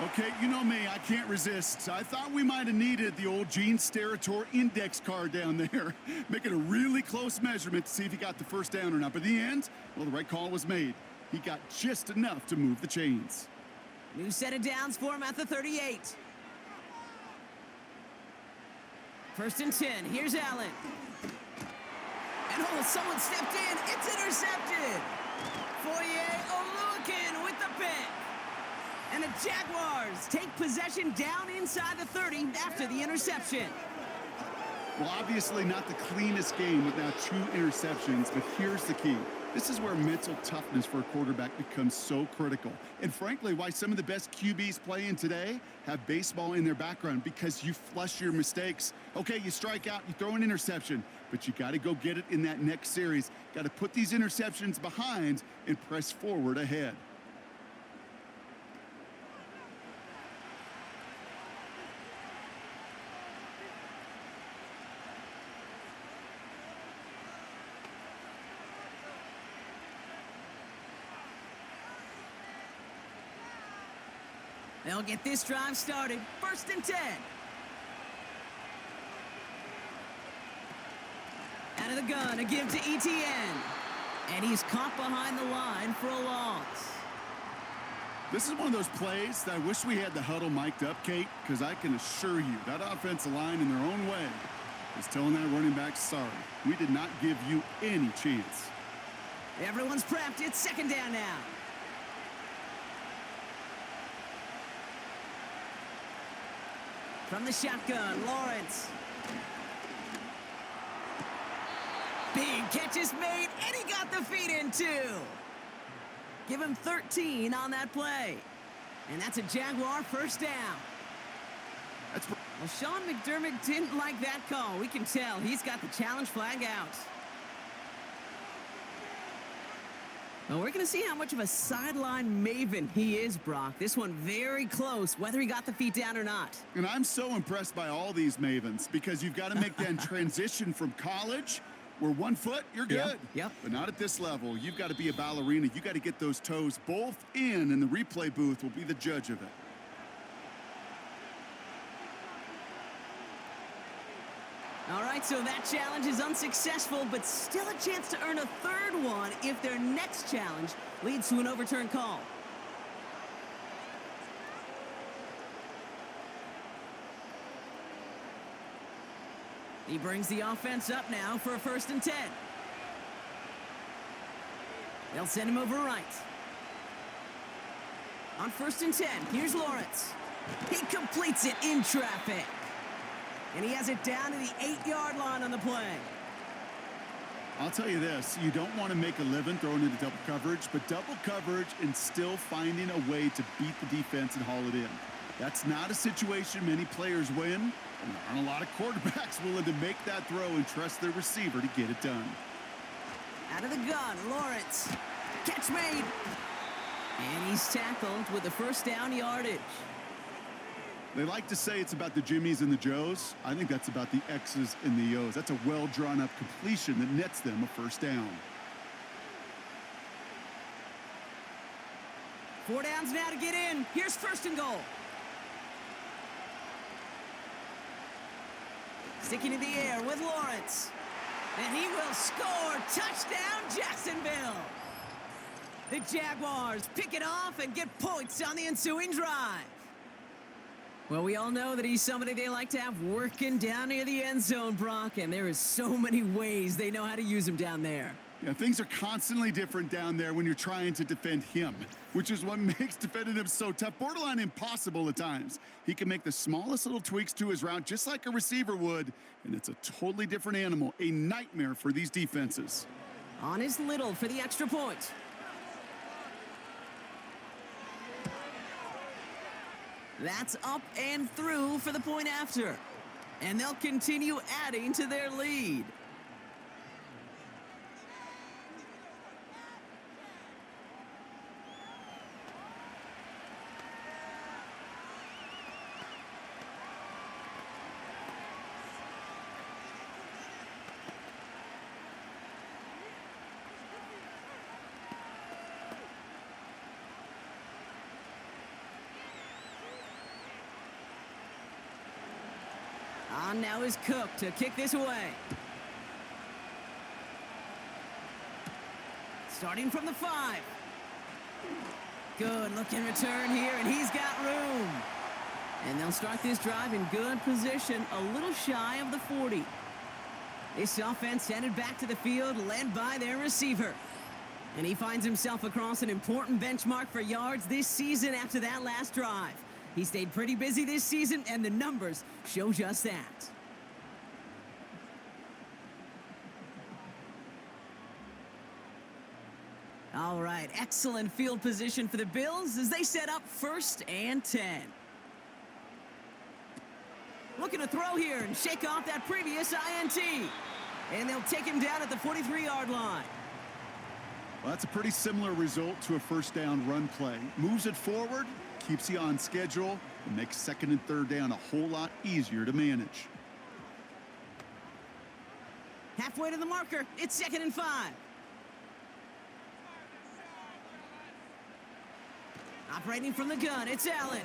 Okay, you know me, I can't resist. I thought we might have needed the old Gene Steratore index card down there, making a really close measurement to see if he got the first down or not. But in the end, well, the right call was made. He got just enough to move the chains. New set of downs for him at the 38. 1st and 10. Here's Allen. And oh, someone stepped in. It's intercepted. Foye Oluwakin with the pick. And the Jaguars take possession down inside the 30 after the interception. Well, obviously not the cleanest game with now 2 interceptions, but here's the key. This is where mental toughness for a quarterback becomes so critical. And frankly, why some of the best QBs playing today have baseball in their background, because you flush your mistakes. Okay, you strike out, you throw an interception, but you got to go get it in that next series. Got to put these interceptions behind and press forward ahead. They'll get this drive started. 1st and 10. Out of the gun, a give to Etienne. And he's caught behind the line for a loss. This is one of those plays that I wish we had the huddle mic'd up, Kate, because I can assure you that offensive line in their own way is telling that running back, sorry, we did not give you any chance. Everyone's prepped. It's 2nd down now. From the shotgun, Lawrence. Big catch is made, and he got the feet in too. Give him 13 on that play. And that's a Jaguar first down. Well, Sean McDermott didn't like that call. We can tell he's got the challenge flag out. Well, we're going to see how much of a sideline maven he is, Brock. This one very close, whether he got the feet down or not. And I'm so impressed by all these mavens, because you've got to make that transition from college, where 1 foot, you're good. Yep. But not at this level. You've got to be a ballerina. You've got to get those toes both in, and the replay booth will be the judge of it. All right, so that challenge is unsuccessful, but still a chance to earn a 3rd one if their next challenge leads to an overturned call. He brings the offense up now for a 1st and 10. They'll send him over right. On 1st and 10, here's Lawrence. He completes it in traffic. And he has it down to the 8-yard line on the play. I'll tell you this, you don't want to make a living throwing into double coverage, but double coverage and still finding a way to beat the defense and haul it in. That's not a situation many players win, and there aren't a lot of quarterbacks willing to make that throw and trust their receiver to get it done. Out of the gun, Lawrence. Catch made. And he's tackled with the first down yardage. They like to say it's about the Jimmies and the Joes. I think that's about the X's and the O's. That's a well-drawn-up completion that nets them a first down. 4 downs now to get in. Here's 1st and goal. Sticking in the air with Lawrence. And he will score. Touchdown, Jacksonville. The Jaguars pick it off and get points on the ensuing drive. Well, we all know that he's somebody they like to have working down near the end zone, Brock, and there is so many ways they know how to use him down there. Yeah, things are constantly different down there when you're trying to defend him, which is what makes defending him so tough, borderline impossible at times. He can make the smallest little tweaks to his route just like a receiver would, and it's a totally different animal, a nightmare for these defenses. On his little for the extra point. That's up and through for the point after. And they'll continue adding to their lead. On now is Cook to kick this away. Starting from the 5. Good looking return here, and he's got room. And they'll start this drive in good position, a little shy of the 40. This offense headed back to the field, led by their receiver. And he finds himself across an important benchmark for yards this season after that last drive. He stayed pretty busy this season, and the numbers show just that. All right, excellent field position for the Bills as they set up 1st and 10. Looking to throw here and shake off that previous INT. And they'll take him down at the 43-yard line. Well, that's a pretty similar result to a first down run play. Moves it forward, keeps you on schedule, and makes 2nd and 3rd down a whole lot easier to manage. Halfway to the marker, it's 2nd and 5. Operating from the gun, it's Allen.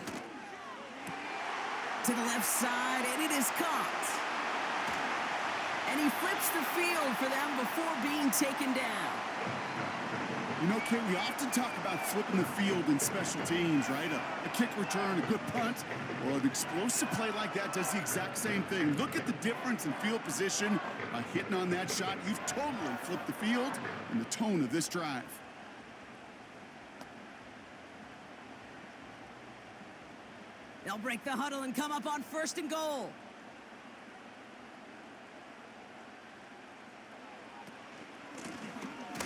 To the left side, and it is caught. And he flips the field for them before being taken down. You know, Kate, we often talk about flipping the field in special teams, right? A kick return, a good punt. Well, an explosive play like that does the exact same thing. Look at the difference in field position. By hitting on that shot, you've totally flipped the field and the tone of this drive. They'll break the huddle and come up on 1st and goal.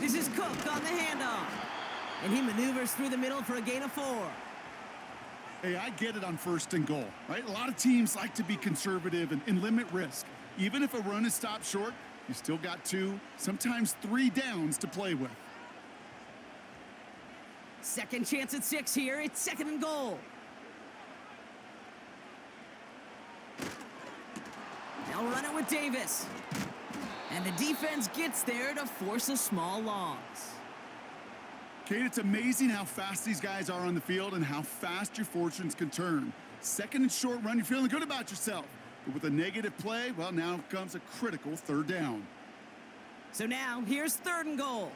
This is Cook on the handoff. And he maneuvers through the middle for a gain of 4. Hey, I get it on 1st and goal, right? A lot of teams like to be conservative and limit risk. Even if a run is stopped short, you still got 2, sometimes 3 downs to play with. Second chance at 6 here. It's 2nd and goal. They'll run it with Davis. And the defense gets there to force a small loss. Kate, it's amazing how fast these guys are on the field and how fast your fortunes can turn. 2nd and short run, you're feeling good about yourself. But with a negative play, well, now comes a critical 3rd down. So now, here's 3rd and goal.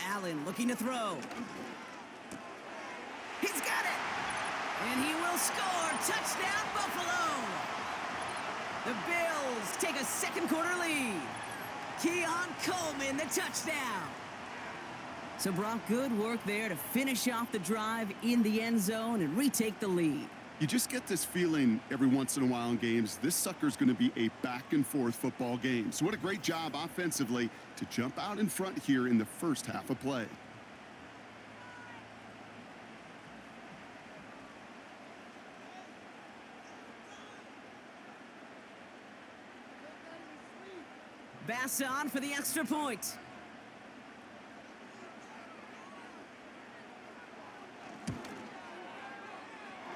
Allen looking to throw. He's got it! And he will score. Touchdown, Buffalo! The Bills take a 2nd quarter lead. Keon Coleman, the touchdown. So, Brock, good work there to finish off the drive in the end zone and retake the lead. You just get this feeling every once in a while in games, this sucker's going to be a back-and-forth football game. So what a great job offensively to jump out in front here in the first half of play. Bass on for the extra point.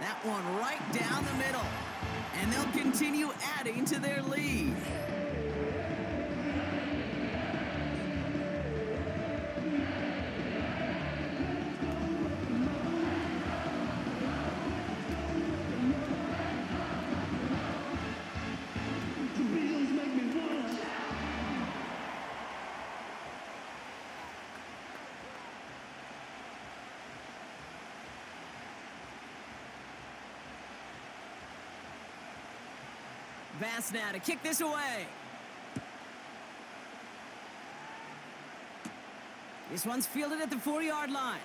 That one right down the middle. And they'll continue adding to their lead. Bass now to kick this away. This one's fielded at the 4-yard line.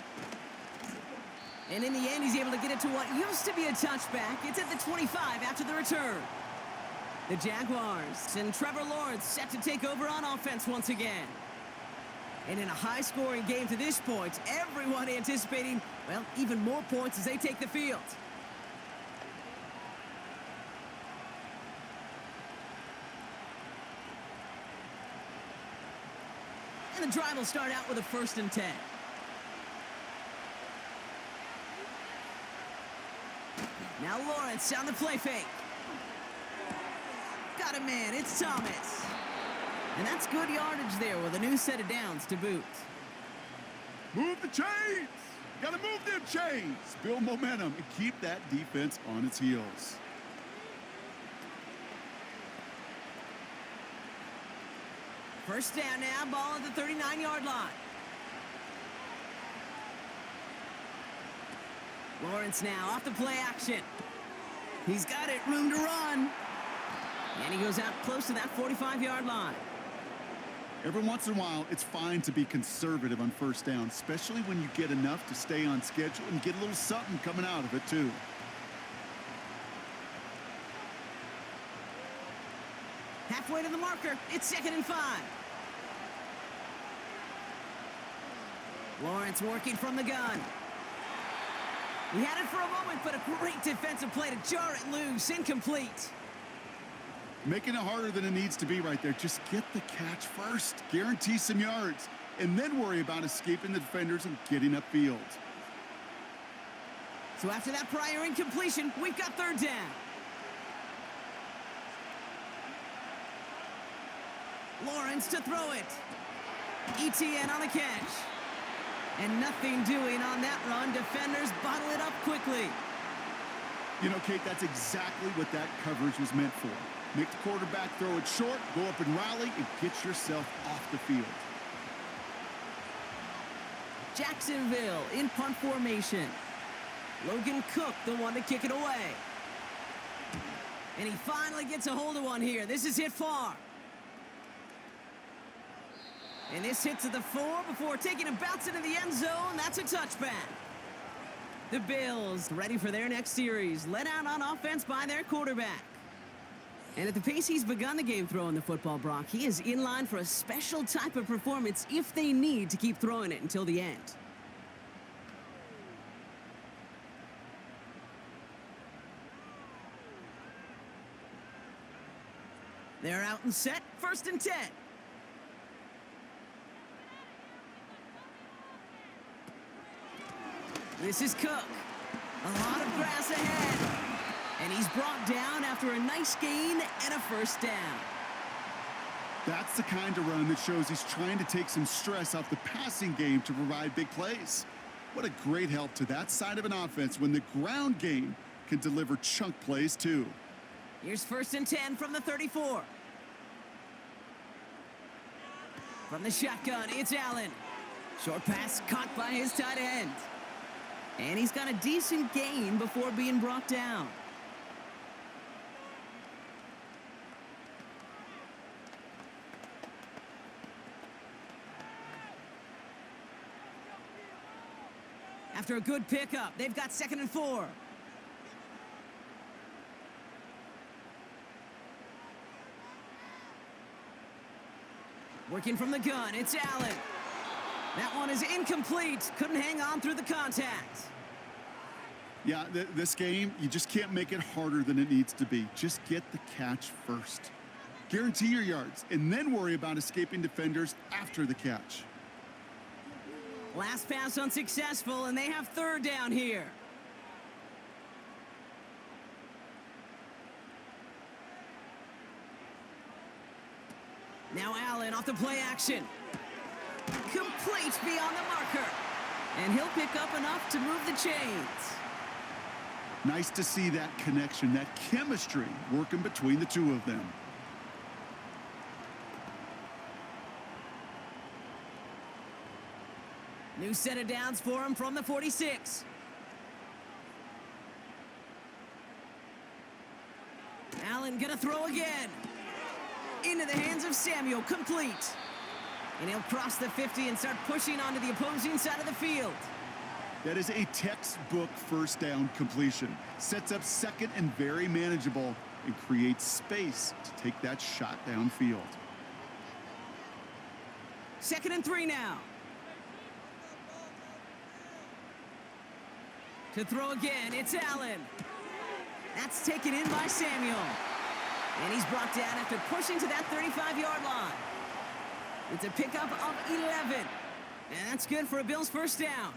And in the end, he's able to get it to what used to be a touchback. It's at the 25 after the return. The Jaguars and Trevor Lawrence set to take over on offense once again. And in a high-scoring game to this point, everyone anticipating, well, even more points as they take the field. And the drive will start out with a 1st and 10. Now Lawrence on the play fake. Got a man, it's Thomas. And that's good yardage there with a new set of downs to boot. Move the chains! Gotta move them chains! Build momentum and keep that defense on its heels. First down now, ball at the 39-yard line. Lawrence now off the play action. He's got it, room to run. And he goes out close to that 45-yard line. Every once in a while, it's fine to be conservative on 1st down, especially when you get enough to stay on schedule and get a little something coming out of it, too. Halfway to the marker, it's 2nd and 5. Lawrence working from the gun. He had it for a moment, but a great defensive play to jar it loose, incomplete. Making it harder than it needs to be right there. Just get the catch first. Guarantee some yards. And then worry about escaping the defenders and getting upfield. So after that prior incompletion, we've got 3rd down. Lawrence to throw it. ETN on the catch. And nothing doing on that run. Defenders bottle it up quickly. You know, Kate, that's exactly what that coverage was meant for. Make the quarterback throw it short, go up and rally, and get yourself off the field. Jacksonville in punt formation. Logan Cook, the one to kick it away. And he finally gets a hold of one here. This is hit far. And this hits at the 4 before taking a bounce into the end zone. That's a touchback. The Bills ready for their next series. Led out on offense by their quarterback. And at the pace he's begun the game throwing the football, Brock, he is in line for a special type of performance if they need to keep throwing it until the end. They're out and set. 1st and 10. This is Cook. A lot of grass ahead. And he's brought down after a nice gain and a 1st down. That's the kind of run that shows he's trying to take some stress off the passing game to provide big plays. What a great help to that side of an offense when the ground game can deliver chunk plays too. Here's 1st and 10 from the 34. From the shotgun, it's Allen. Short pass caught by his tight end. And he's got a decent gain before being brought down. After a good pickup, they've got 2nd and 4. Working from the gun, it's Allen. That one is incomplete. Couldn't hang on through the contact. Yeah, this game, you just can't make it harder than it needs to be. Just get the catch first. Guarantee your yards, and then worry about escaping defenders after the catch. Last pass unsuccessful, and they have 3rd down here. Now Allen off the play action. Complete beyond the marker. And he'll pick up enough to move the chains. Nice to see that connection, that chemistry working between the two of them. New set of downs for him from the 46. Allen gonna throw again. Into the hands of Samuel, complete. And he'll cross the 50 and start pushing onto the opposing side of the field. That is a textbook 1st down completion. Sets up 2nd and very manageable and creates space to take that shot downfield. 2nd and 3 now. To throw again, it's Allen. That's taken in by Samuel. And he's brought down after pushing to that 35-yard line. It's a pickup of 11. And that's good for a Bills first down.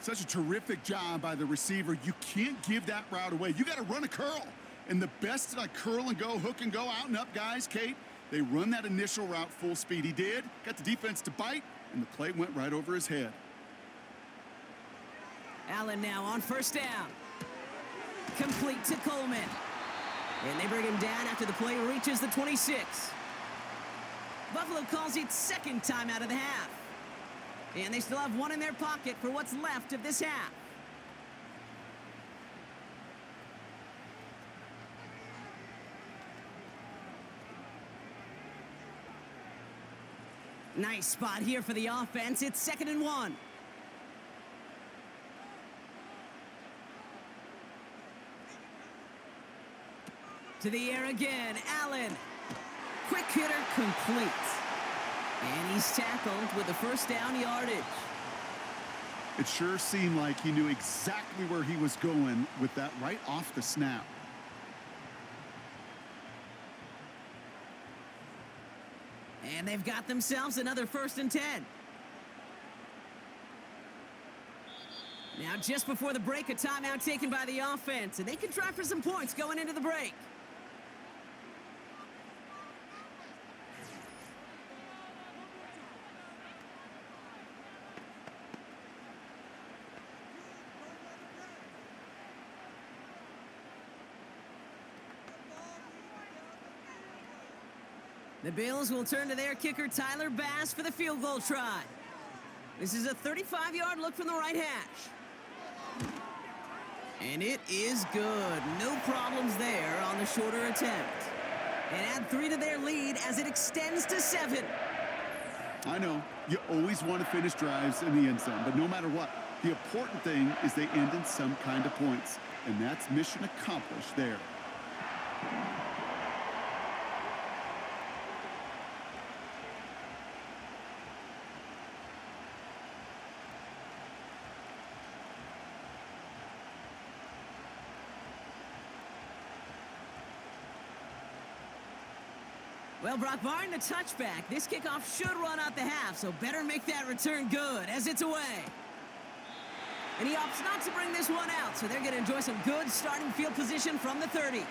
Such a terrific job by the receiver. You can't give that route away. You got to run a curl. And the best curl and go, hook and go, out and up guys, Kate, they run that initial route full speed. He did. Got the defense to bite, and the play went right over his head. Allen now on first down. Complete to Coleman. And they bring him down after the play reaches the 26. Buffalo calls it second time out of the half. And they still have one in their pocket for what's left of this half. Nice spot here for the offense. It's 2nd and 1. To the air again, Allen. Quick hitter complete. And he's tackled with the first down yardage. It sure seemed like he knew exactly where he was going with that right off the snap. And they've got themselves another 1st and 10. Now just before the break, a timeout taken by the offense. And they can try for some points going into the break. The Bills will turn to their kicker, Tyler Bass, for the field goal try. This is a 35-yard look from the right hash. And it is good. No problems there on the shorter attempt. And add 3 to their lead as it extends to 7. I know, you always want to finish drives in the end zone, but no matter what, the important thing is they end in some kind of points. And that's mission accomplished there. Well, Brock, barring the touchback, this kickoff should run out the half, so better make that return good as it's away. And he opts not to bring this one out, so they're going to enjoy some good starting field position from the 30.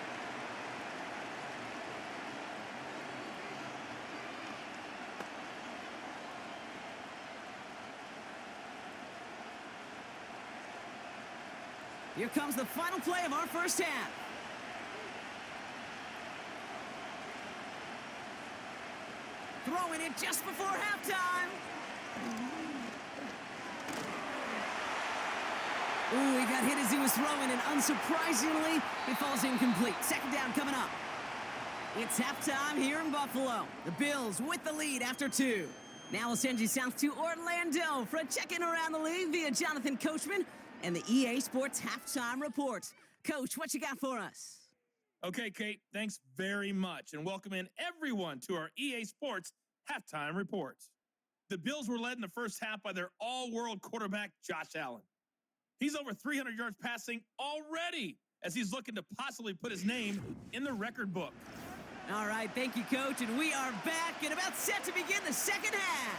Here comes the final play of our first half. Throwing it just before halftime. Ooh, he got hit as he was throwing, and unsurprisingly, it falls incomplete. 2nd down coming up. It's halftime here in Buffalo. The Bills with the lead after 2. Now we'll send you south to Orlando for a check-in around the league via Jonathan Coachman and the EA Sports Halftime Report. Coach, what you got for us? Okay, Kate, thanks very much, and welcome in everyone to our EA Sports Halftime Reports. The Bills were led in the first half by their all-world quarterback, Josh Allen. He's over 300 yards passing already as he's looking to possibly put his name in the record book. All right, thank you, Coach, and we are back and about set to begin the second half.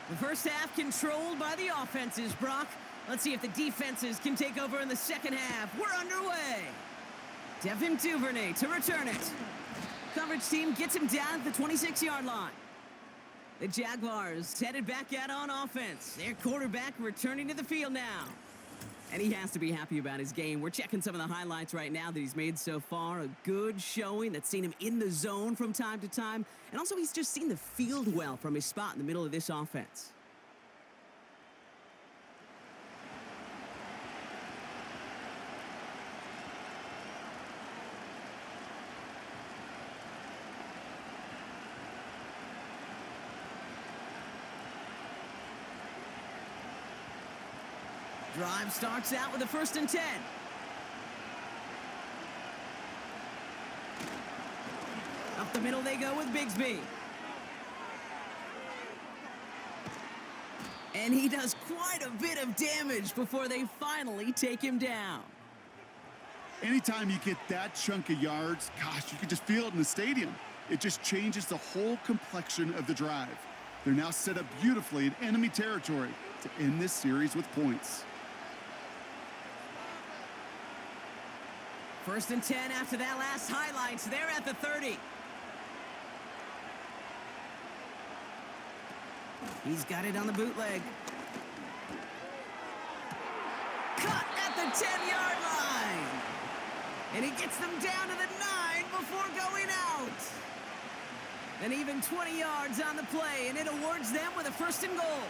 The first half controlled by the offenses, Brock. Let's see if the defenses can take over in the second half. We're underway. Devin Duvernay to return it. Coverage team gets him down at the 26-yard line. The Jaguars headed back out on offense. Their quarterback returning to the field now. And he has to be happy about his game. We're checking some of the highlights right now that he's made so far. A good showing that's seen him in the zone from time to time. And also he's just seen the field well from his spot in the middle of this offense. Drive starts out with a 1st and 10. Up the middle they go with Bigsby. And he does quite a bit of damage before they finally take him down. Anytime you get that chunk of yards, gosh, you can just feel it in the stadium. It just changes the whole complexion of the drive. They're now set up beautifully in enemy territory to end this series with points. 1st and 10 after that last highlights. They're at the 30. He's got it on the bootleg. Cut at the 10-yard line. And he gets them down to the 9 before going out. And even 20 yards on the play, and it awards them with a 1st and goal.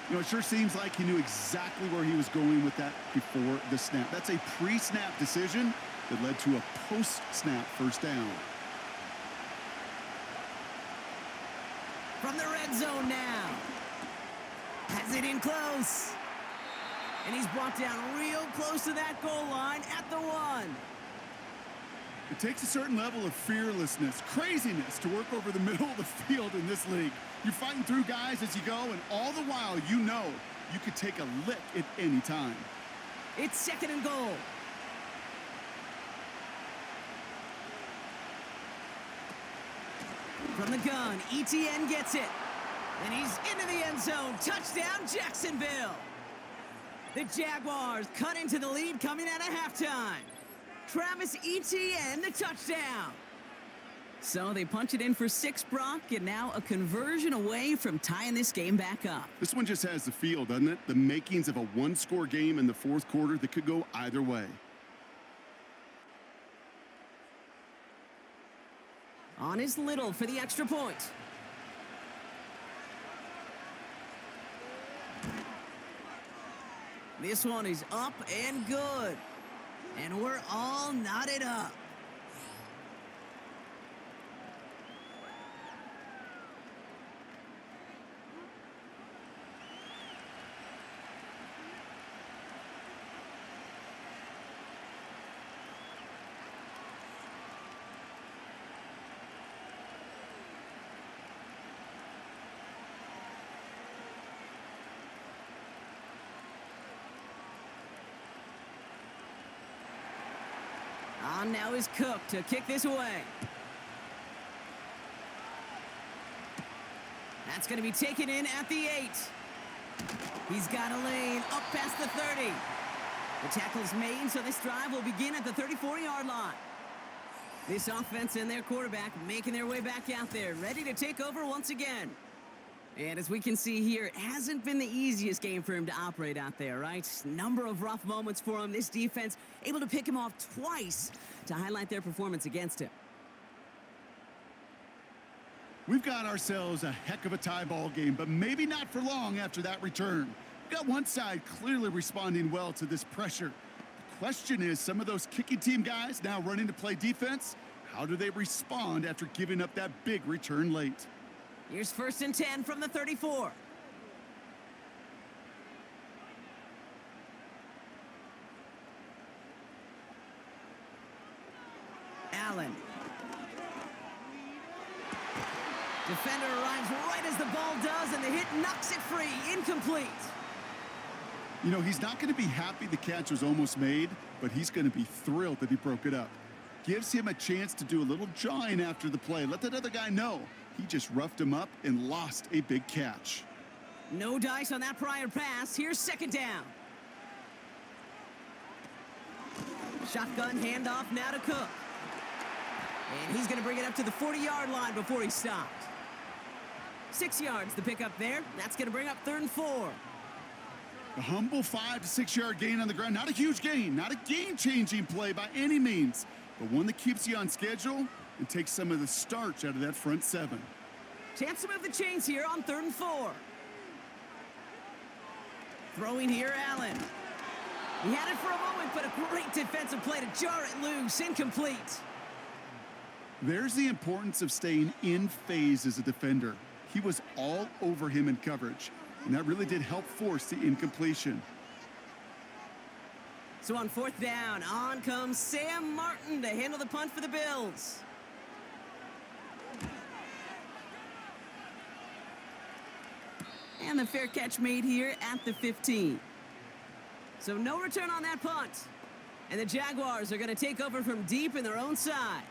You know, it sure seems like he knew exactly where he was going with that before the snap. That's a pre-snap decision that led to a post-snap 1st down. From the red zone now. Has it in close. And he's brought down real close to that goal line at the 1. It takes a certain level of fearlessness, craziness to work over the middle of the field in this league. You're fighting through guys as you go, and all the while you know you could take a lick at any time. It's 2nd and goal. From the gun, ETN gets it. And he's into the end zone. Touchdown, Jacksonville. The Jaguars cut into the lead coming out of halftime. Travis Etienne, the touchdown. So they punch it in for 6, Brock, and now a conversion away from tying this game back up. This one just has the feel, doesn't it? The makings of a one-score game in the 4th quarter that could go either way. On is Little for the extra point. This one is up and good. And we're all knotted up. On now is Cook to kick this away. That's going to be taken in at the 8. He's got a lane up past the 30. The tackle's made, so this drive will begin at the 34-yard line. This offense and their quarterback making their way back out there, ready to take over once again. And as we can see here, it hasn't been the easiest game for him to operate out there, right? Number of rough moments for him. This defense able to pick him off twice to highlight their performance against him. We've got ourselves a heck of a tie ball game, but maybe not for long after that return. We've got one side clearly responding well to this pressure. The question is, some of those kicking team guys now running to play defense, how do they respond after giving up that big return late? Here's 1st and 10 from the 34. Allen. Defender arrives right as the ball does, and the hit knocks it free. Incomplete. You know, he's not going to be happy the catch was almost made, but he's going to be thrilled that he broke it up. Gives him a chance to do a little jawing after the play. Let that other guy know he just roughed him up and lost a big catch. No dice on that prior pass. Here's 2nd down. Shotgun handoff now to Cook. And he's going to bring it up to the 40-yard line before he stopped. 6 yards the pickup there. That's going to bring up 3rd and 4. A humble 5 to 6 yard gain on the ground. Not a huge gain, not a game-changing play by any means, but one that keeps you on schedule and takes some of the starch out of that front 7. Chance to move the chains here on 3rd and 4. Throwing here, Allen. He had it for a moment, but a great defensive play to jar it loose. Incomplete. There's the importance of staying in phase as a defender. He was all over him in coverage, and that really did help force the incompletion. So on 4th down, on comes Sam Martin to handle the punt for the Bills. And the fair catch made here at the 15. So no return on that punt. And the Jaguars are going to take over from deep in their own side.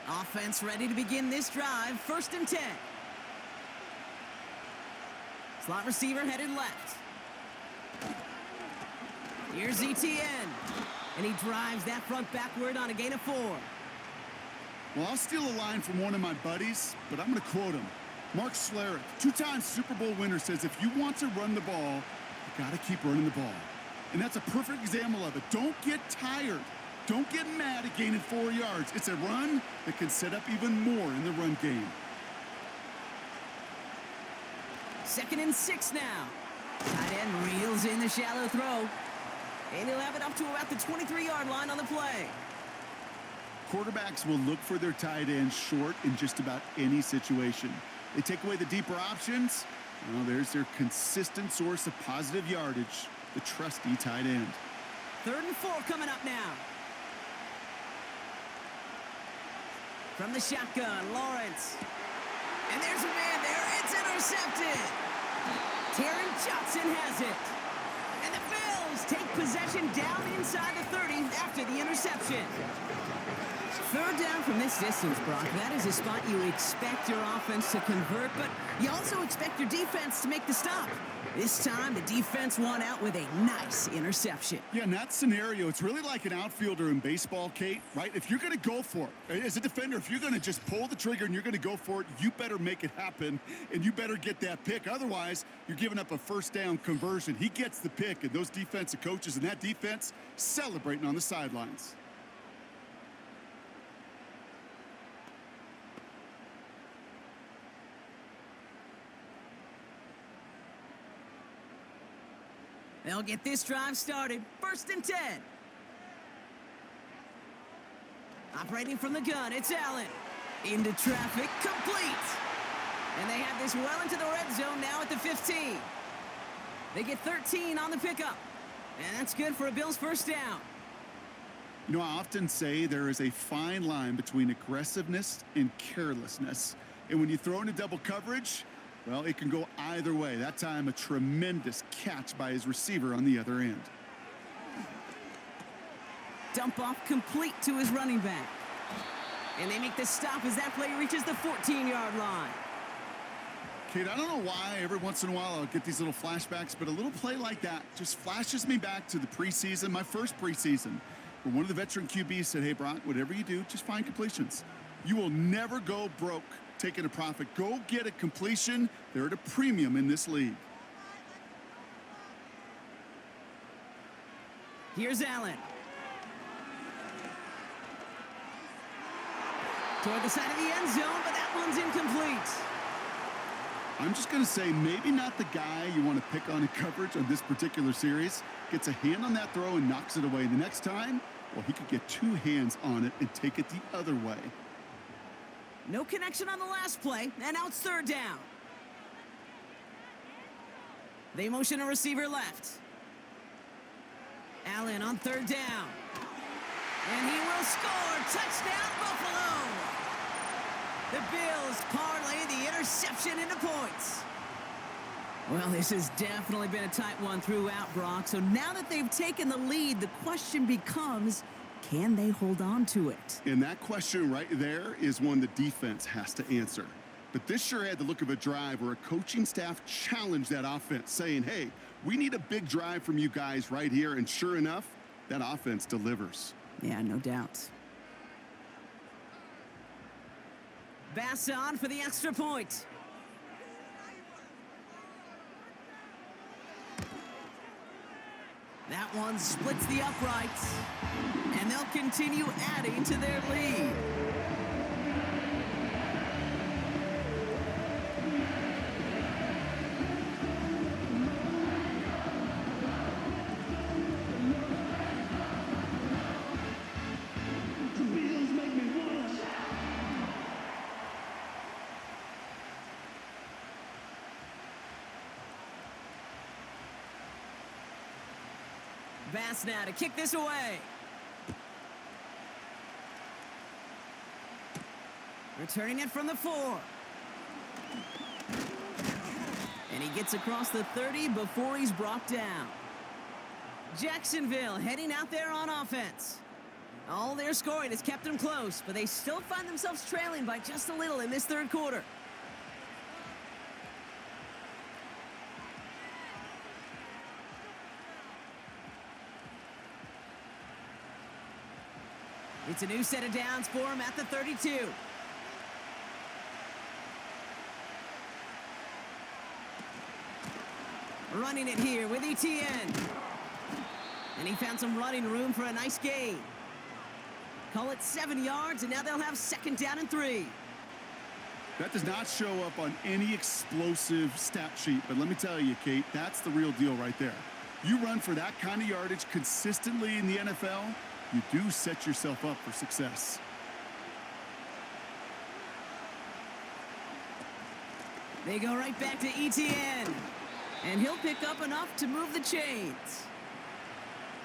Offense ready to begin this drive. 1st and 10. Slot receiver headed left. Here's ETN. And he drives that front backward on a gain of 4. Well, I'll steal a line from one of my buddies, but I'm going to quote him. Mark Schlereth, 2-time Super Bowl winner, says if you want to run the ball, you got to keep running the ball. And that's a perfect example of it. Don't get tired. Don't get mad at gaining 4 yards. It's a run that can set up even more in the run game. 2nd and 6 now. Tight end reels in the shallow throw. And he'll have it up to about the 23-yard line on the play. Quarterbacks will look for their tight end short in just about any situation. They take away the deeper options. Well, there's their consistent source of positive yardage, the trusty tight end. 3rd and 4 coming up now. From the shotgun, Lawrence. And there's a man there. It's intercepted. Taron Johnson has it. And the Bills take possession down inside the 30 after the interception. 3rd down from this distance, Brock. That is a spot you expect your offense to convert, but you also expect your defense to make the stop. This time, the defense won out with a nice interception. Yeah, in that scenario, it's really like an outfielder in baseball, Kate, right? If you're going to go for it, as a defender, if you're going to just pull the trigger and you're going to go for it, you better make it happen, and you better get that pick. Otherwise, you're giving up a 1st down conversion. He gets the pick, and those defensive coaches and that defense celebrating on the sidelines. They'll get this drive started. 1st and 10. Operating from the gun, it's Allen. Into traffic, complete. And they have this well into the red zone now at the 15. They get 13 on the pickup. And that's good for a Bills 1st down. You know, I often say there is a fine line between aggressiveness and carelessness. And when you throw into double coverage, well, it can go either way. That time, a tremendous catch by his receiver on the other end. Dump off complete to his running back. And they make the stop as that play reaches the 14-yard line. Kate, I don't know why every once in a while I'll get these little flashbacks, but a little play like that just flashes me back to the preseason, my first preseason, where one of the veteran QBs said, hey, Brock, whatever you do, just find completions. You will never go broke taking a profit. Go get a completion. They're at a premium in this league. Here's Allen. Toward the side of the end zone, but that one's incomplete. I'm just going to say maybe not the guy you want to pick on in coverage on this particular series. Gets a hand on that throw and knocks it away. The next time, well, he could get 2 hands on it and take it the other way. No connection on the last play, and now it's 3rd down. They motion a receiver left. Allen on 3rd down. And he will score. Touchdown, Buffalo. The Bills parlay the interception into points. Well, this has definitely been a tight one throughout, Brock. So now that they've taken the lead, the question becomes, can they hold on to it? And that question right there is one the defense has to answer. But this sure had the look of a drive where a coaching staff challenged that offense, saying, hey, we need a big drive from you guys right here. And sure enough, that offense delivers. Yeah, no doubt. Bass on for the extra point. That one splits the uprights, and they'll continue adding to their lead. pass now to kick this away. Returning it from the 4. And he gets across the 30 before he's brought down. Jacksonville heading out there on offense. All their scoring has kept them close, but they still find themselves trailing by just a little in this third quarter. It's a new set of downs for him at the 32. Running it here with Etienne. And he found some running room for a nice gain. Call it 7 yards, and now they'll have 2nd down and 3. That does not show up on any explosive stat sheet, but let me tell you, Kate, that's the real deal right there. You run for that kind of yardage consistently in the NFL, you do set yourself up for success. They go right back to Etienne. And he'll pick up enough to move the chains.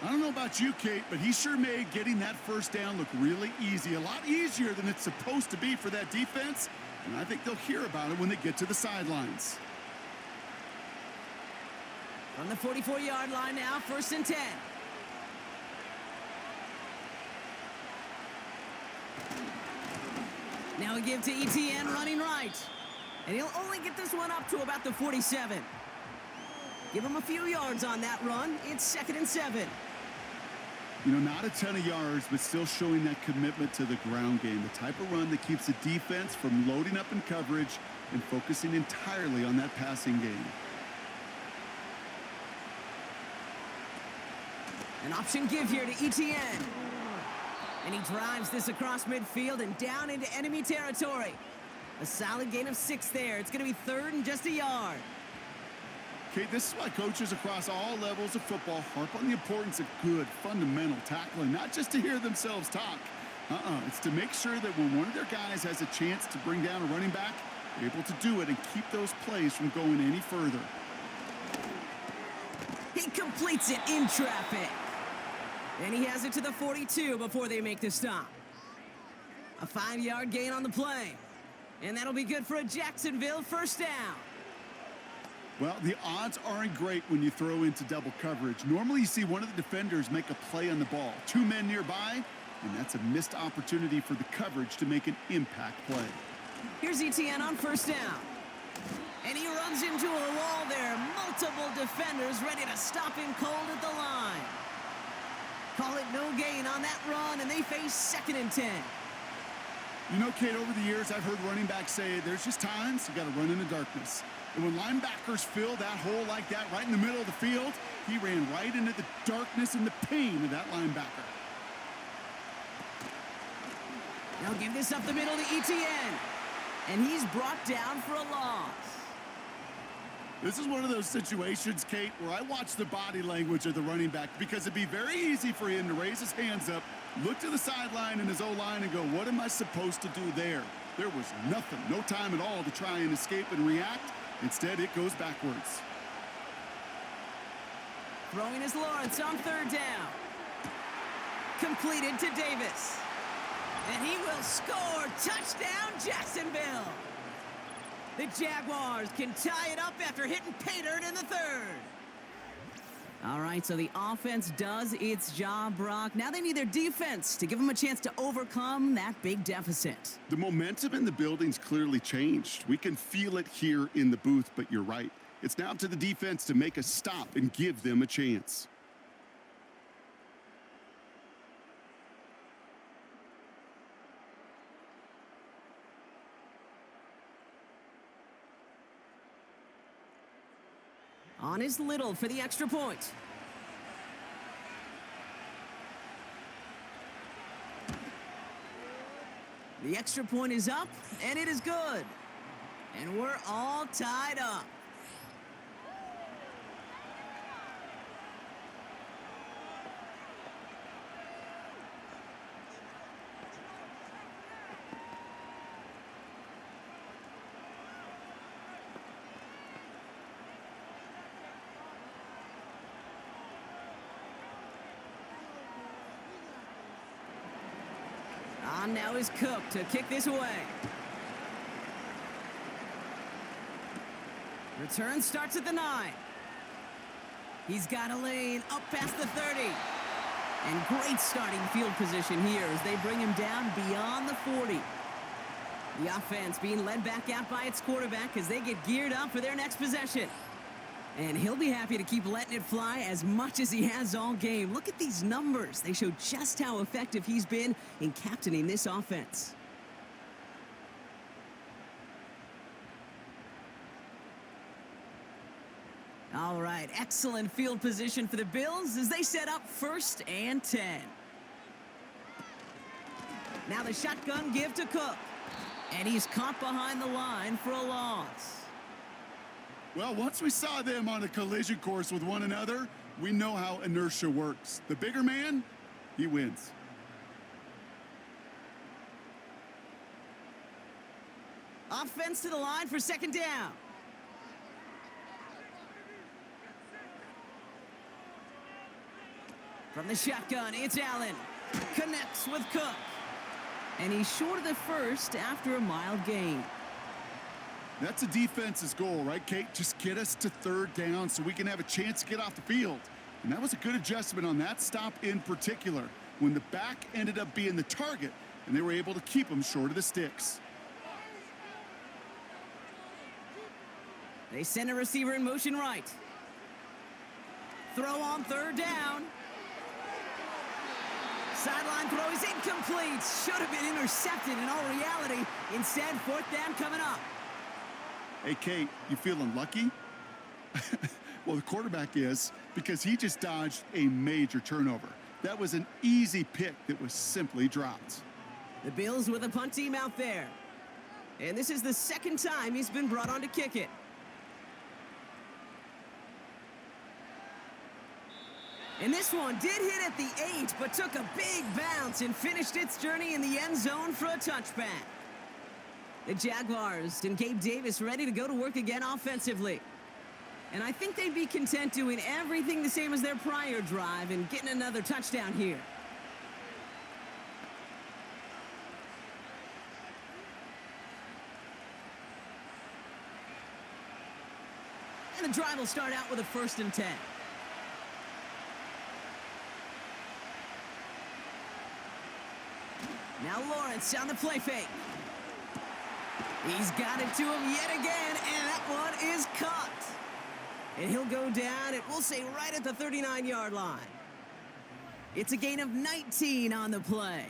I don't know about you, Kate, but he sure made getting that 1st down look really easy. A lot easier than it's supposed to be for that defense. And I think they'll hear about it when they get to the sidelines. From the 44-yard line now, 1st and 10. Now we give to Etienne running right. And he'll only get this one up to about the 47. Give him a few yards on that run. It's 2nd and 7. You know, not a ton of yards, but still showing that commitment to the ground game. The type of run that keeps the defense from loading up in coverage and focusing entirely on that passing game. An option give here to Etienne. And he drives this across midfield and down into enemy territory. A solid gain of 6 there. It's going to be 3rd and just a yard. Kate, this is why coaches across all levels of football harp on the importance of good, fundamental tackling, not just to hear themselves talk. It's to make sure that when one of their guys has a chance to bring down a running back, they're able to do it and keep those plays from going any further. He completes it in traffic. And he has it to the 42 before they make the stop. A 5-yard gain on the play. And that'll be good for a Jacksonville 1st down. Well, the odds aren't great when you throw into double coverage. Normally you see one of the defenders make a play on the ball. 2 men nearby, and that's a missed opportunity for the coverage to make an impact play. Here's Etienne on 1st down. And he runs into a wall there. Multiple defenders ready to stop him cold at the line. Call it no gain on that run, and they face 2nd and 10. You know, Kate, over the years, I've heard running backs say there's just times you got to run in the darkness. And when linebackers fill that hole like that right in the middle of the field, he ran right into the darkness and the pain of that linebacker. They'll give this up the middle to Etienne. And he's brought down for a loss. This is one of those situations, Kate, where I watch the body language of the running back because it'd be very easy for him to raise his hands up, look to the sideline in his O-line and go, what am I supposed to do there? There was nothing, no time at all to try and escape and react. Instead, it goes backwards. Throwing is Lawrence on 3rd down. Completed to Davis. And he will score. Touchdown, Jacksonville. The Jaguars can tie it up after hitting pay dirt in the 3rd. All right, so the offense does its job, Brock. Now they need their defense to give them a chance to overcome that big deficit. The momentum in the building's clearly changed. We can feel it here in the booth, but you're right. It's now up to the defense to make a stop and give them a chance. On is Little for the extra point. The extra point is up, and it is good. And we're all tied up. On now is Cook to kick this away. Return starts at the 9. He's got a lane up past the 30. And great starting field position here as they bring him down beyond the 40. The offense being led back out by its quarterback as they get geared up for their next possession. And he'll be happy to keep letting it fly as much as he has all game. Look at these numbers. They show just how effective he's been in captaining this offense. All right, excellent field position for the Bills as they set up 1st and 10. Now the shotgun give to Cook. And he's caught behind the line for a loss. Well, once we saw them on a collision course with one another, we know how inertia works. The bigger man, he wins. Offense to the line for 2nd down. From the shotgun, it's Allen. Connects with Cook. And he's short of the 1st after a mild gain. That's a defense's goal, right, Kate? Just get us to 3rd down so we can have a chance to get off the field. And that was a good adjustment on that stop in particular, when the back ended up being the target, and they were able to keep him short of the sticks. They send a receiver in motion right. Throw on 3rd down. Sideline throw is incomplete. Should have been intercepted in all reality. Instead, 4th down coming up. Hey, Kate, you feeling lucky? Well, the quarterback is, because he just dodged a major turnover. That was an easy pick that was simply dropped. The Bills with a punt team out there. And this is the 2nd time he's been brought on to kick it. And this one did hit at the 8, but took a big bounce and finished its journey in the end zone for a touchback. The Jaguars and Gabe Davis ready to go to work again offensively. And I think they'd be content doing everything the same as their prior drive and getting another touchdown here. And the drive will start out with a 1st and 10. Now Lawrence on the play fake. He's got it to him yet again, and that one is caught. And he'll go down, and we'll say right at the 39-yard line. It's a gain of 19 on the play.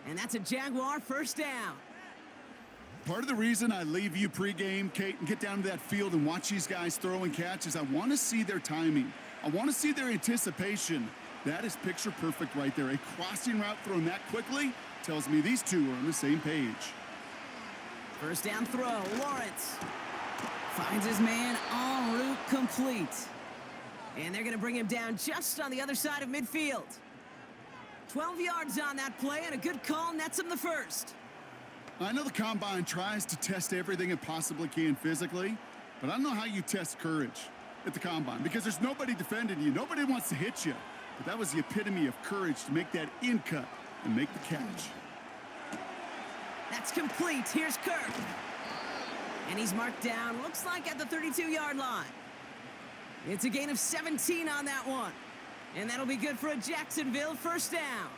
And that's a Jaguar 1st down. Part of the reason I leave you pregame, Kate, and get down to that field and watch these guys throw and catch is I want to see their timing. I want to see their anticipation. That is picture perfect right there. A crossing route thrown that quickly tells me these two are on the same page. 1st down throw, Lawrence finds his man en route complete. And they're going to bring him down just on the other side of midfield. 12 yards on that play, and a good call nets him the 1st. I know the Combine tries to test everything it possibly can physically, but I don't know how you test courage at the Combine because there's nobody defending you. Nobody wants to hit you. But that was the epitome of courage to make that in cut and make the catch. That's complete. Here's Kirk. And he's marked down, looks like at the 32-yard line. It's a gain of 17 on that one. And that'll be good for a Jacksonville 1st down.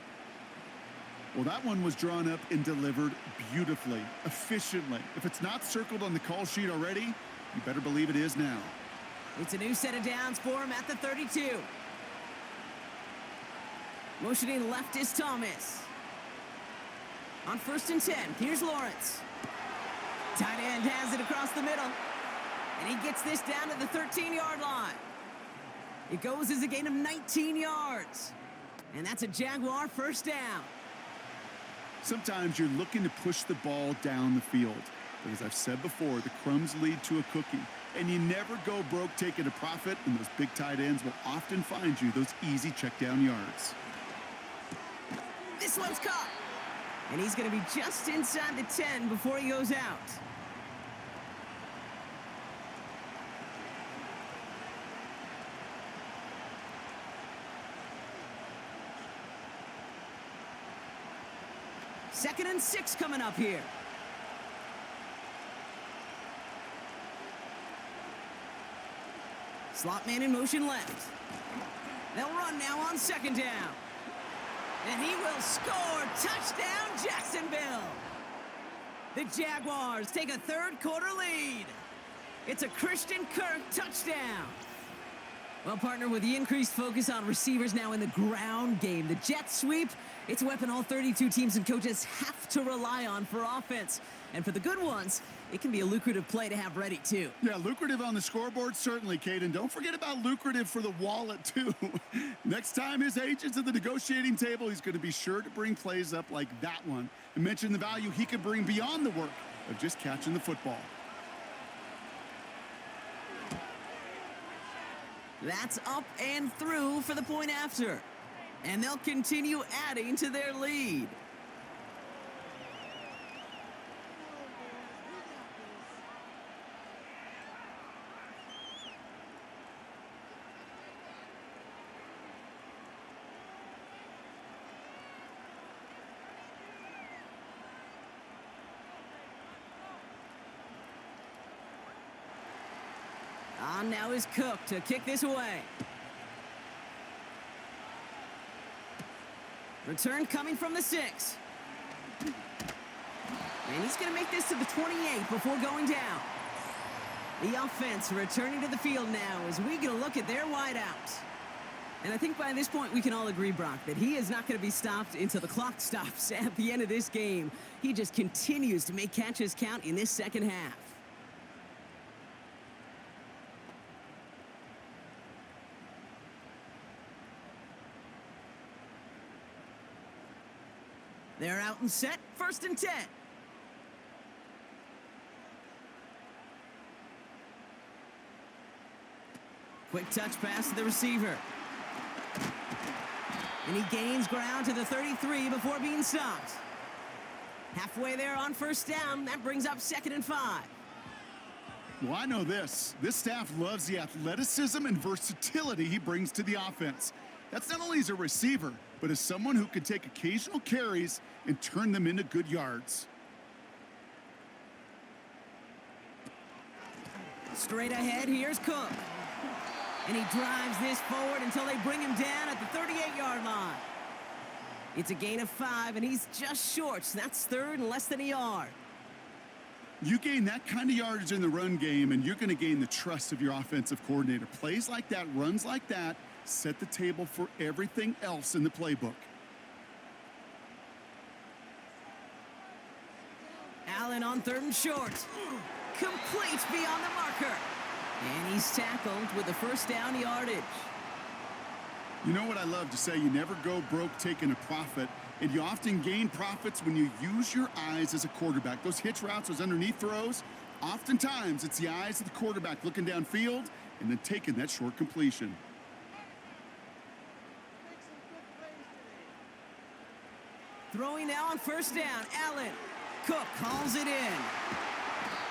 Well, that one was drawn up and delivered beautifully, efficiently. If it's not circled on the call sheet already, you better believe it is now. It's a new set of downs for him at the 32. Motioning left is Thomas. On 1st and 10, here's Lawrence. Tight end has it across the middle. And he gets this down to the 13-yard line. It goes as a gain of 19 yards. And that's a Jaguar 1st down. Sometimes you're looking to push the ball down the field. But as I've said before, the crumbs lead to a cookie. And you never go broke taking a profit, and those big tight ends will often find you those easy check down yards. This one's caught. And he's going to be just inside the 10 before he goes out. 2nd and 6 coming up here. Slot man in motion left. They'll run now on 2nd down. And he will score. Touchdown, Jacksonville. The Jaguars take a 3rd quarter lead. It's a Christian Kirk touchdown. Well, partner, with the increased focus on receivers now in the ground game, the jet sweep, it's a weapon all 32 teams and coaches have to rely on for offense. And for the good ones, it can be a lucrative play to have ready, too. Yeah, lucrative on the scoreboard, certainly, Kate. And don't forget about lucrative for the wallet, too. Next time his agent's at the negotiating table, he's going to be sure to bring plays up like that one and mention the value he could bring beyond the work of just catching the football. That's up and through for the point after. And they'll continue adding to their lead. On now is Cook to kick this away. Return coming from the 6. And he's going to make this to the 28 before going down. The offense returning to the field now as we get a look at their wideouts. And I think by this point we can all agree, Brock, that he is not going to be stopped until the clock stops at the end of this game. He just continues to make catches count in this second half. They're out and set, 1st and 10. Quick touch pass to the receiver. And he gains ground to the 33 before being stopped. Halfway there on 1st down, that brings up 2nd and 5. Well, I know this. This staff loves the athleticism and versatility he brings to the offense. That's not only as a receiver, but as someone who can take occasional carries and turn them into good yards. Straight ahead, here's Cook. And he drives this forward until they bring him down at the 38-yard line. It's a gain of 5, and he's just short. So that's 3rd and less than a yard. You gain that kind of yardage in the run game, and you're going to gain the trust of your offensive coordinator. Plays like that, runs like that, set the table for everything else in the playbook. Allen on 3rd and short. Complete beyond the marker. And he's tackled with the 1st down yardage. You know what I love to say? You never go broke taking a profit, and you often gain profits when you use your eyes as a quarterback. Those hitch routes, those underneath throws, oftentimes it's the eyes of the quarterback looking downfield and then taking that short completion. Throwing now on 1st down, Allen. Cook calls it in.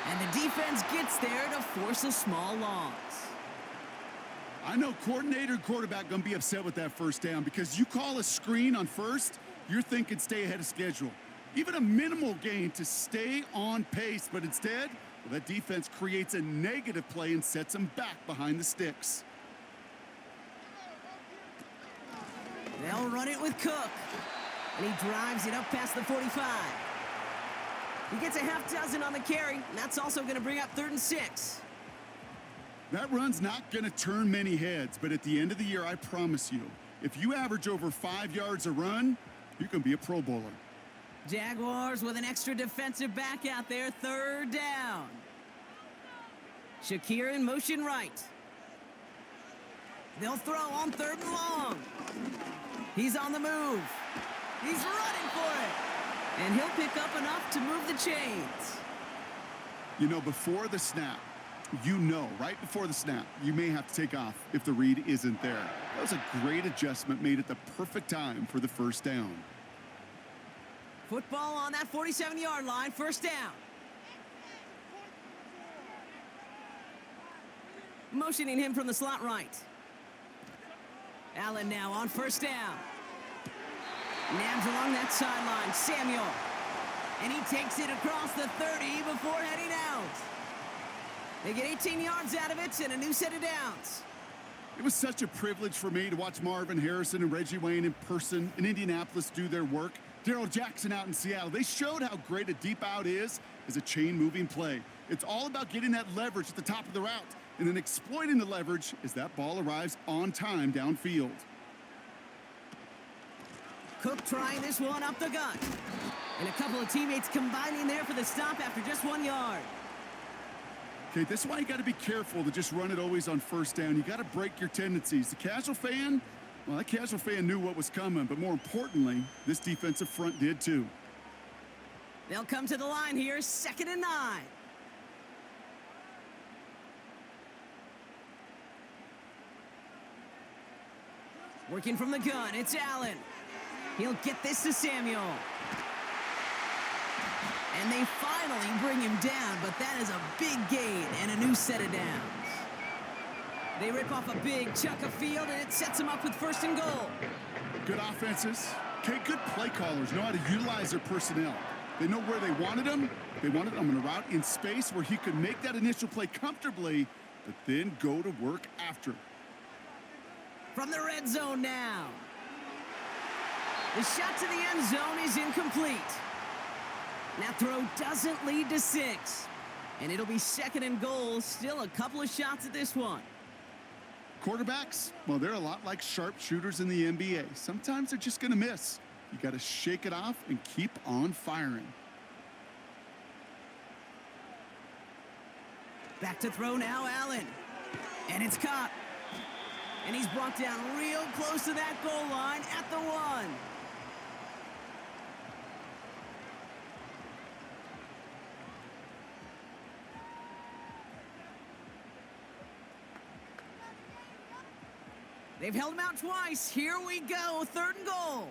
And the defense gets there to force a small loss. I know coordinator and quarterback going to be upset with that 1st down because you call a screen on 1st, you're thinking stay ahead of schedule. Even a minimal gain to stay on pace, but instead, well, that defense creates a negative play and sets them back behind the sticks. They'll run it with Cook. And he drives it up past the 45. He gets a half dozen on the carry, and that's also going to bring up 3rd and 6. That run's not going to turn many heads, but at the end of the year, I promise you, if you average over 5 yards a run, you're going to be a Pro Bowler. Jaguars with an extra defensive back out there, 3rd down. Shakir in motion right. They'll throw on 3rd and long. He's on the move. He's running for it. And he'll pick up enough to move the chains. You know, before the snap, right before the snap, you may have to take off if the read isn't there. That was a great adjustment made at the perfect time for the 1st down. Football on that 47-yard line, 1st down. Motioning him from the slot right. Allen now on 1st down. Nabs along that sideline. Samuel. And he takes it across the 30 before heading out. They get 18 yards out of it and a new set of downs. It was such a privilege for me to watch Marvin Harrison and Reggie Wayne in person in Indianapolis do their work. Darrell Jackson out in Seattle. They showed how great a deep out is as a chain-moving play. It's all about getting that leverage at the top of the route and then exploiting the leverage as that ball arrives on time downfield. Cook trying this one up the gut. And a couple of teammates combining there for the stop after just 1 yard. Okay, this is why you got to be careful to just run it always on first down. You got to break your tendencies. The casual fan, well, that casual fan knew what was coming, but more importantly, this defensive front did too. They'll come to the line here, 2nd and 9. Working from the gun, it's Allen. He'll get this to Samuel. And they finally bring him down, but that is a big gain and a new set of downs. They rip off a big chunk of field, and it sets them up with 1st and goal. Good offenses. Okay, good play callers know how to utilize their personnel. They know where they wanted him. They wanted him on a route in space where he could make that initial play comfortably, but then go to work after. From the red zone now. The shot to the end zone is incomplete. That throw doesn't lead to 6. And it'll be 2nd and goal. Still a couple of shots at this one. Quarterbacks, well, they're a lot like sharpshooters in the NBA. Sometimes they're just going to miss. You got to shake it off and keep on firing. Back to throw now, Allen. And it's caught. And he's brought down real close to that goal line at the 1. They've held him out twice. Here we go, 3rd and goal.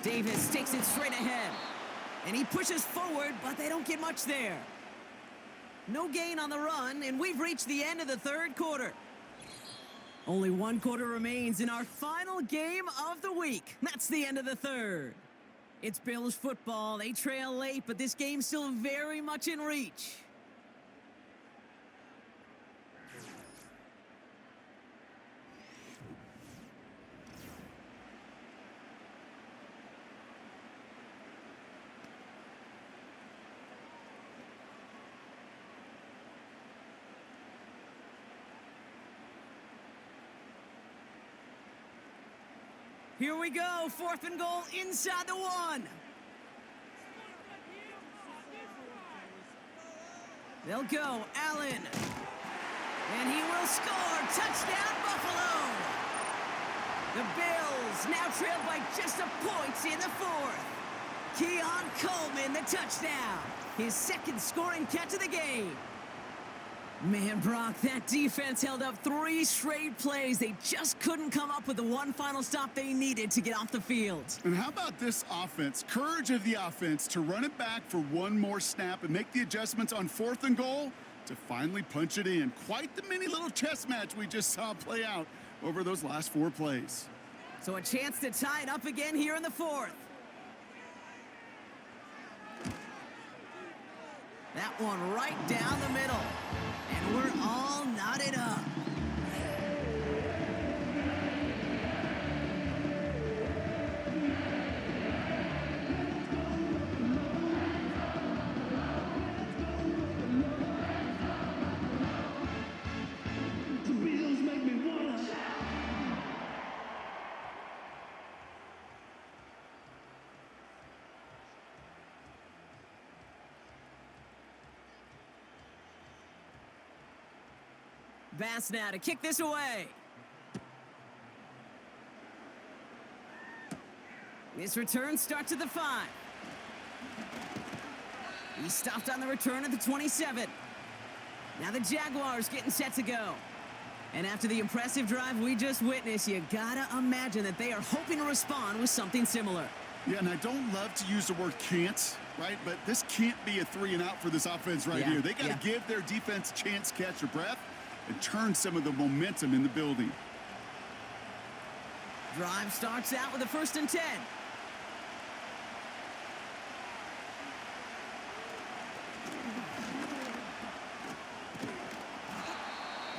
Davis takes it straight ahead. And he pushes forward, but they don't get much there. No gain on the run, and we've reached the end of the 3rd quarter. Only 1 quarter remains in our final game of the week. That's the end of the 3rd. It's Bills football. They trail late, but this game's still very much in reach. Here we go, 4th and goal inside the 1. They'll go, Allen. And he will score. Touchdown, Buffalo. The Bills now trail by just a point in the 4th. Keon Coleman, the touchdown. His 2nd scoring catch of the game. Man, Brock, that defense held up 3 straight plays. They just couldn't come up with the one final stop they needed to get off the field. And how about this offense? Courage of the offense to run it back for one more snap and make the adjustments on 4th and goal to finally punch it in. Quite the mini little chess match we just saw play out over those last 4 plays. So a chance to tie it up again here in the 4th. That one right down the middle. And we're all knotted up. The Bills make me wanna shout. Bass now to kick this away. This return starts at the 5. He stopped on the return at the 27. Now the Jaguars getting set to go. And after the impressive drive we just witnessed, you gotta imagine that they are hoping to respond with something similar. Yeah, and I don't love to use the word can't, right? But this can't be a 3 and out for this offense right here. They got to give their defense a chance to catch their breath and turn some of the momentum in the building. Drive starts out with a 1st and 10.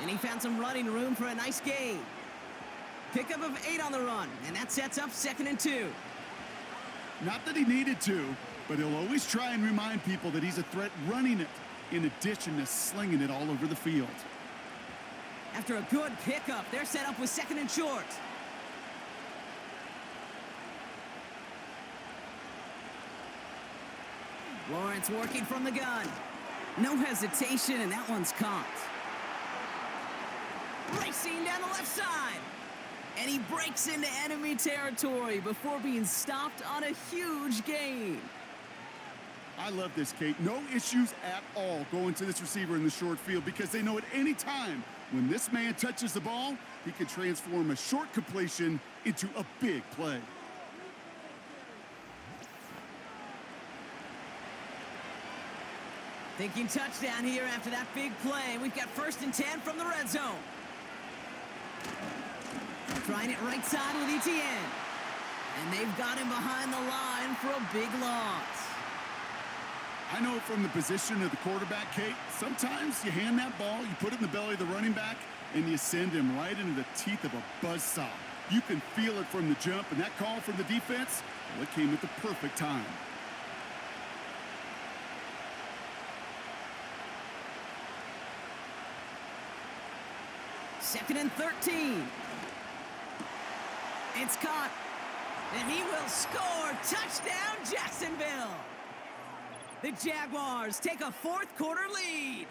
And he found some running room for a nice gain. Pickup of 8 on the run, and that sets up 2nd and 2. Not that he needed to, but he'll always try and remind people that he's a threat running it, in addition to slinging it all over the field. After a good pickup, they're set up with 2nd and short. Lawrence working from the gun. No hesitation, and that one's caught. Racing down the left side. And he breaks into enemy territory before being stopped on a huge gain. I love this, Kate. No issues at all going to this receiver in the short field because they know at any time when this man touches the ball, he can transform a short completion into a big play. Thinking touchdown here after that big play. We've got 1st and 10 from the red zone. Trying it right side with Etienne. And they've got him behind the line for a big loss. I know from the position of the quarterback, Kate, sometimes you hand that ball, you put it in the belly of the running back, and you send him right into the teeth of a buzzsaw. You can feel it from the jump, and that call from the defense, well, it came at the perfect time. Second and 13. It's caught. And he will score. Touchdown, Jacksonville. The Jaguars take a 4th quarter lead.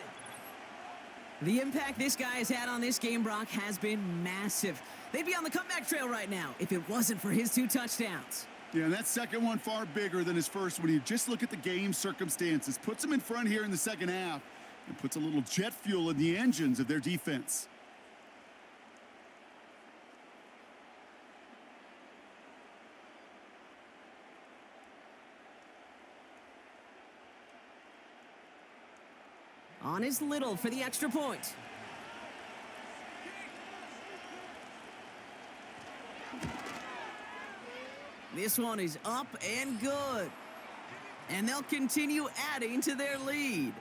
The impact this guy has had on this game, Brock, has been massive. They'd be on the comeback trail right now if it wasn't for his 2 touchdowns. Yeah, and that second one far bigger than his first when you just look at the game circumstances. Puts him in front here in the second half and puts a little jet fuel in the engines of their defense. On is Little for the extra point. This one is up and good. And they'll continue adding to their lead.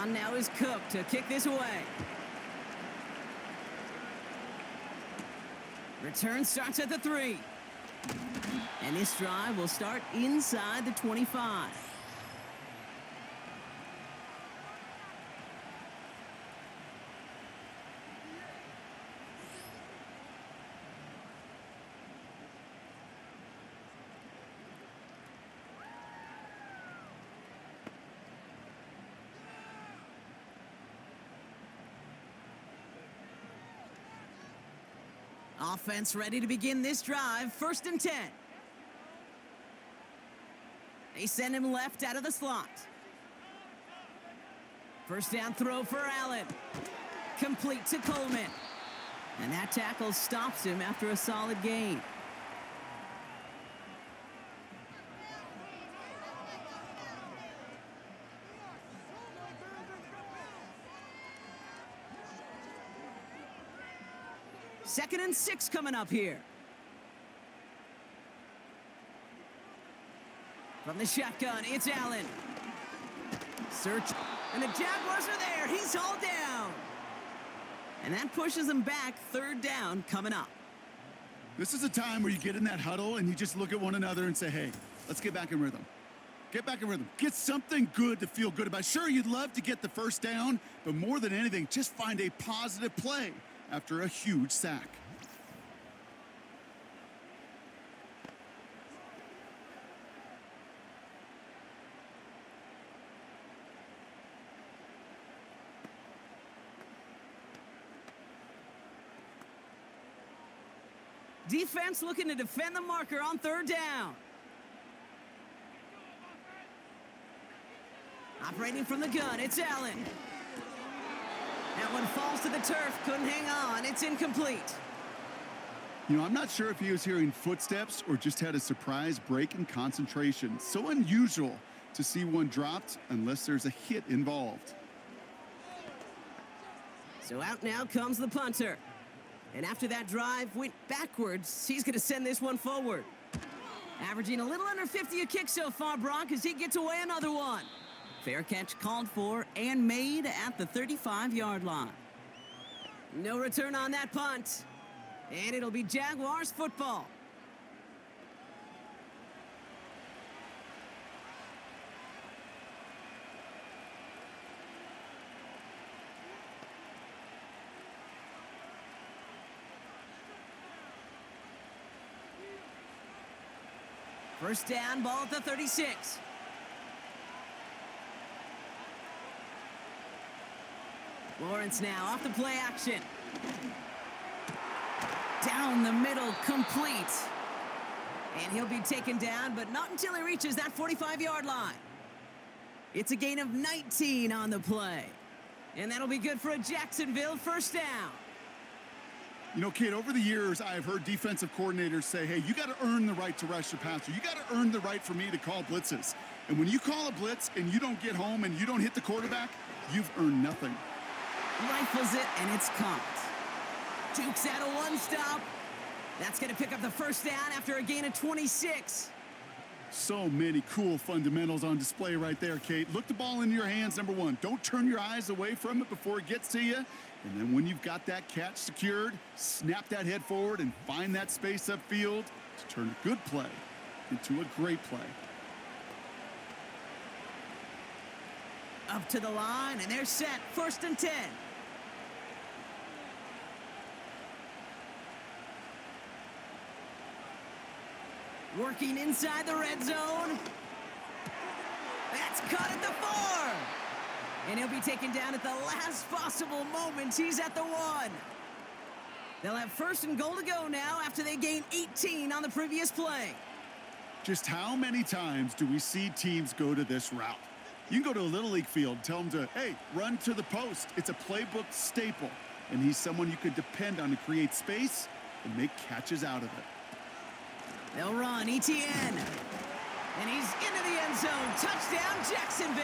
On now is Cook to kick this away. Return starts at the 3. And this drive will start inside the 25. Offense ready to begin this drive. 1st and 10. They send him left out of the slot. First down throw for Allen. Complete to Coleman. And that tackle stops him after a solid gain. Second and 6 coming up here. From the shotgun, it's Allen. Search, and the Jaguars are there. He's hauled down. And that pushes him back. 3rd down coming up. This is a time where you get in that huddle and you just look at one another and say, hey, let's get back in rhythm. Get back in rhythm. Get something good to feel good about. Sure, you'd love to get the first down, but more than anything, just find a positive play after a huge sack. Defense looking to defend the marker on third down. Operating from the gun, it's Allen. That one falls to the turf, couldn't hang on. It's incomplete. You know, I'm not sure if he was hearing footsteps or just had a surprise break in concentration. So unusual to see one dropped unless there's a hit involved. So out now comes the punter. And after that drive went backwards, he's going to send this one forward. Averaging a little under 50 a kick so far, Brock, as he gets away another one. Fair catch called for and made at the 35-yard line. No return on that punt. And it'll be Jaguars football. First down, ball at the 36. Lawrence now off the play action. Down the middle, complete. And he'll be taken down, but not until he reaches that 45-yard line. It's a gain of 19 on the play. And that'll be good for a Jacksonville first down. You know, Kate, over the years, I've heard defensive coordinators say, hey, you got to earn the right to rush the passer. You got to earn the right for me to call blitzes. And when you call a blitz and you don't get home and you don't hit the quarterback, you've earned nothing. Rifles it, and it's caught. Jukes out a one-stop. That's going to pick up the first down after a gain of 26. So many cool fundamentals on display right there, Kate. Look the ball into your hands, number one. Don't turn your eyes away from it before it gets to you. And then when you've got that catch secured, snap that head forward and find that space upfield to turn a good play into a great play. Up to the line, and they're set. First and 10. Working inside the red zone. That's caught at the 4. And he'll be taken down at the last possible moment. He's at the 1. They'll have first and goal to go now after they gain 18 on the previous play. Just how many times do we see teams go to this route? You can go to a Little League field, tell them to, hey, run to the post. It's a playbook staple. And he's someone you could depend on to create space and make catches out of it. They'll run, Etienne. And he's into the end zone. Touchdown, Jacksonville.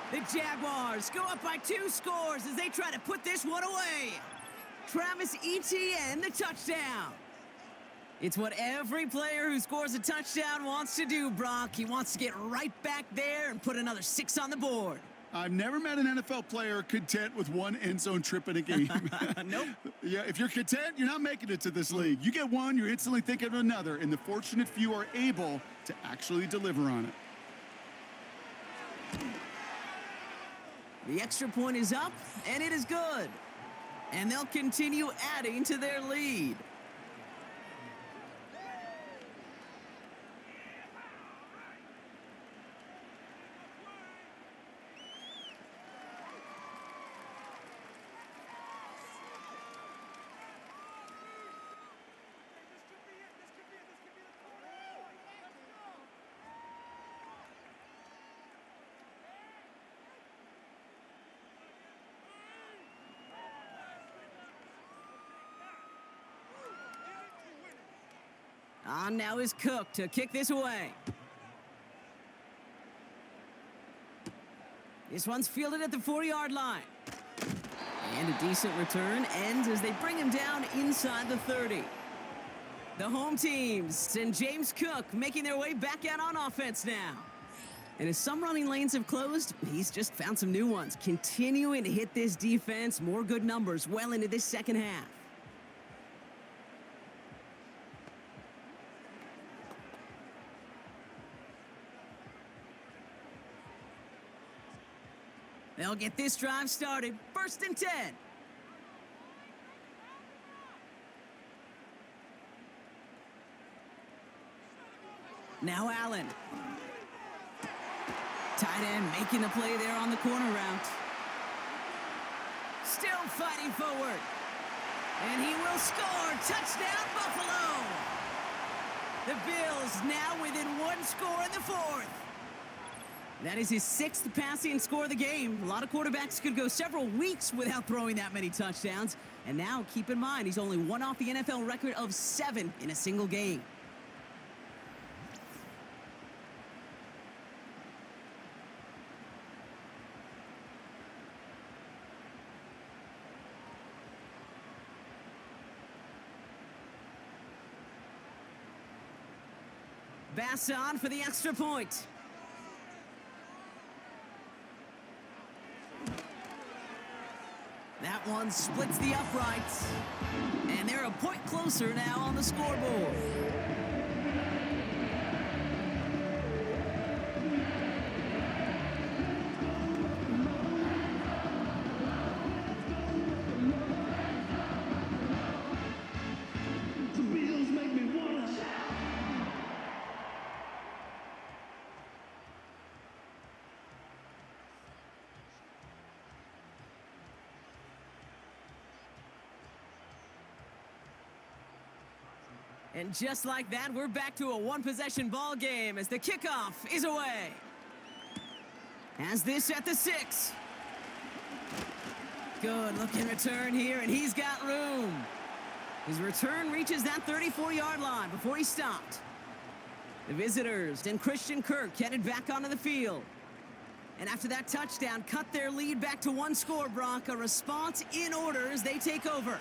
The Jaguars go up by 2 scores as they try to put this one away. Travis Etienne, the touchdown. It's what every player who scores a touchdown wants to do, Brock. He wants to get right back there and put another 6 on the board. I've never met an NFL player content with 1 end zone trip in a game. Nope. Yeah, if you're content, you're not making it to this league. You get one, you're instantly thinking of another, and the fortunate few are able to actually deliver on it. The extra point is up, and it is good. And they'll continue adding to their lead. On now is Cook to kick this away. This one's fielded at the 40-yard line. And a decent return ends as they bring him down inside the 30. The home teams and James Cook making their way back out on offense now. And as some running lanes have closed, he's just found some new ones, continuing to hit this defense more good numbers well into this second half. They'll get this drive started. First and 10. Now Allen. Tight end making the play there on the corner route. Still fighting forward. And he will score. Touchdown, Buffalo. The Bills now within one score in the fourth. That is his sixth passing score of the game. A lot of quarterbacks could go several weeks without throwing that many touchdowns. And now, keep in mind, he's only one off the NFL record of 7 in a single game. Bass on for the extra point. That one splits the uprights. And they're a point closer now on the scoreboard. The Bills make me wanna shout. And just like that, we're back to a one-possession ball game as the kickoff is away. Has this at the 6. Good looking return here, and he's got room. His return reaches that 34-yard line before he stopped. The visitors and Christian Kirk headed back onto the field. And after that touchdown, cut their lead back to one score, Brock. A response in order as they take over.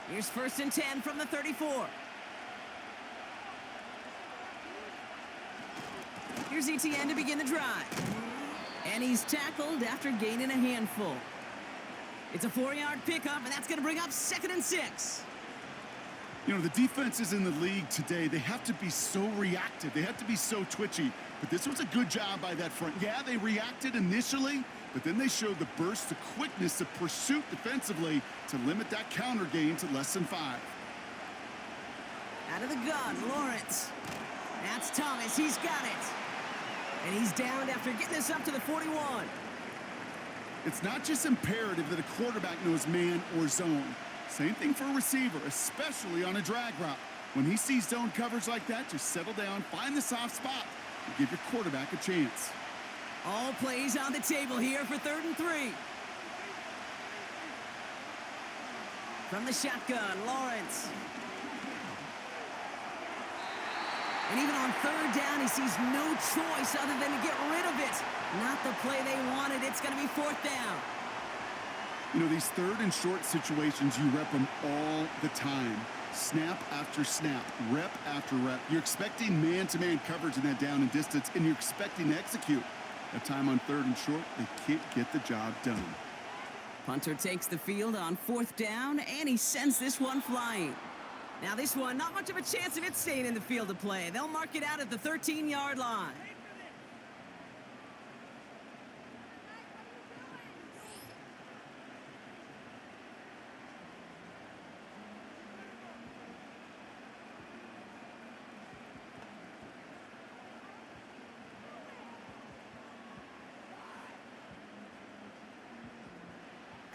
Here's 1st and 10 from the 34. Here's ETN to begin the drive. And he's tackled after gaining a handful. It's a 4-yard pickup, and that's going to bring up 2nd and 6. You know, the defenses in the league today, they have to be so reactive. They have to be so twitchy. But this was a good job by that front. Yeah, they reacted initially, but then they showed the burst, the quickness, the pursuit defensively to limit that counter gain to less than 5. Out of the gun, Lawrence. That's Thomas. He's got it. And he's downed after getting this up to the 41. It's not just imperative that a quarterback knows man or zone. Same thing for a receiver, especially on a drag route. When he sees zone coverage like that, just settle down, find the soft spot, and give your quarterback a chance. All plays on the table here for 3rd and 3. From the shotgun, Lawrence. And even on 3rd down, he sees no choice other than to get rid of it. Not the play they wanted. It's going to be 4th down. You know, these 3rd and short situations, you rep them all the time. Snap after snap, rep after rep. You're expecting man-to-man coverage in that down and distance, and you're expecting to execute. That time on 3rd and short, they can't get the job done. Punter takes the field on 4th down, and he sends this one flying. Now this one, not much of a chance of it staying in the field of play. They'll mark it out at the 13-yard line.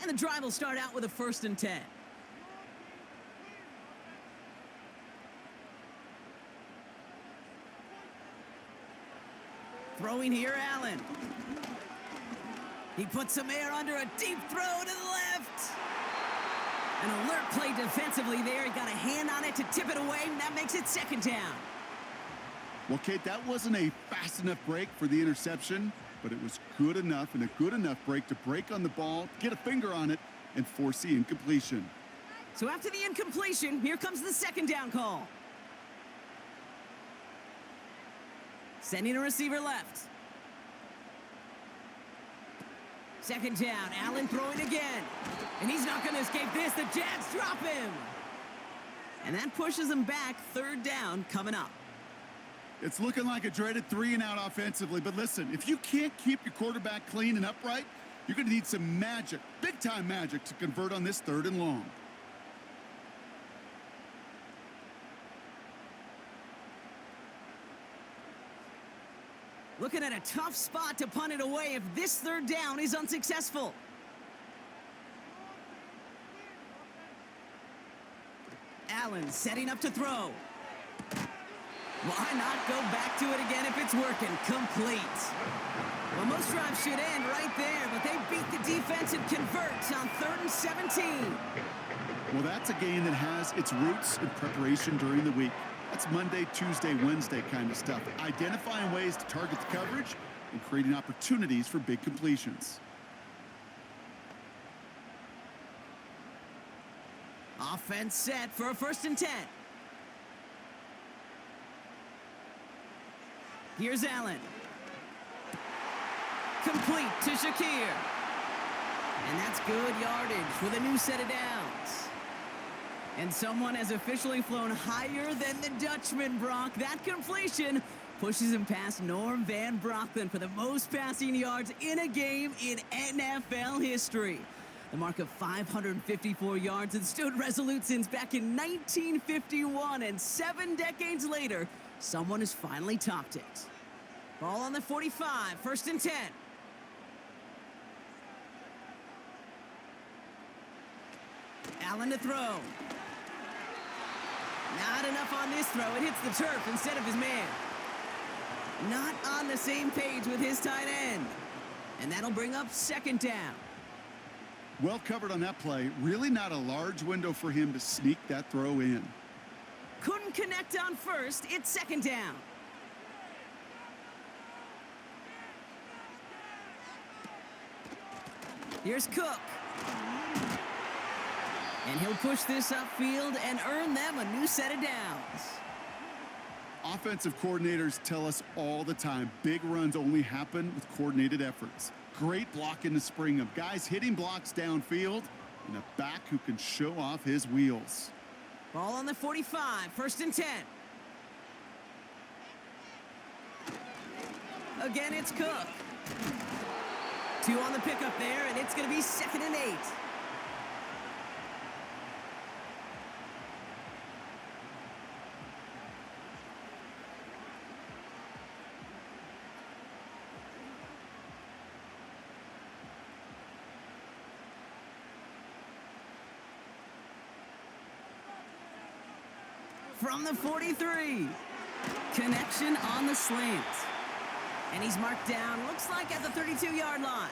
And the drive will start out with a 1st and 10. Throwing here, Allen. He puts some air under a deep throw to the left. An alert play defensively there. He got a hand on it to tip it away, and that makes it 2nd down. Well, Kate, that wasn't a fast enough break for the interception, but it was good enough and a good enough break to break on the ball, get a finger on it, and force the incompletion. So after the incompletion, here comes the 2nd down call. Sending a receiver left. 2nd down, Allen throwing again. And he's not going to escape this. The Jags drop him. And that pushes him back. 3rd down coming up. It's looking like a dreaded 3-and-out offensively, but listen, if you can't keep your quarterback clean and upright, you're going to need some magic, big-time magic, to convert on this 3rd and long. Looking at a tough spot to punt it away if this third down is unsuccessful. Allen setting up to throw. Why not go back to it again if it's working? Complete. Well, most drives should end right there, but they beat the defense and convert on 3rd and 17. Well, that's a game that has its roots in preparation during the week. That's Monday, Tuesday, Wednesday kind of stuff. Identifying ways to target the coverage and creating opportunities for big completions. Offense set for a 1st and 10. Here's Allen. Complete to Shakir. And that's good yardage with a new set of downs. And someone has officially flown higher than the Dutchman, Brock. That completion pushes him past Norm Van Brocklin for the most passing yards in a game in NFL history. The mark of 554 yards had stood resolute since back in 1951, and 7 decades later, someone has finally topped it. Ball on the 45, 1st and 10. Allen to throw. Not enough on this throw. It hits the turf instead of his man. Not on the same page with his tight end. And that'll bring up 2nd down. Well covered on that play. Really not a large window for him to sneak that throw in. Couldn't connect on 1st. It's 2nd down. Here's Cook. And he'll push this upfield and earn them a new set of downs. Offensive coordinators tell us all the time, big runs only happen with coordinated efforts. Great block in the spring of guys hitting blocks downfield and a back who can show off his wheels. Ball on the 45, 1st and 10. Again, it's Cook. 2 on the pickup there, and it's going to be 2nd and 8. From the 43. Connection on the slant. And he's marked down, looks like at the 32-yard line.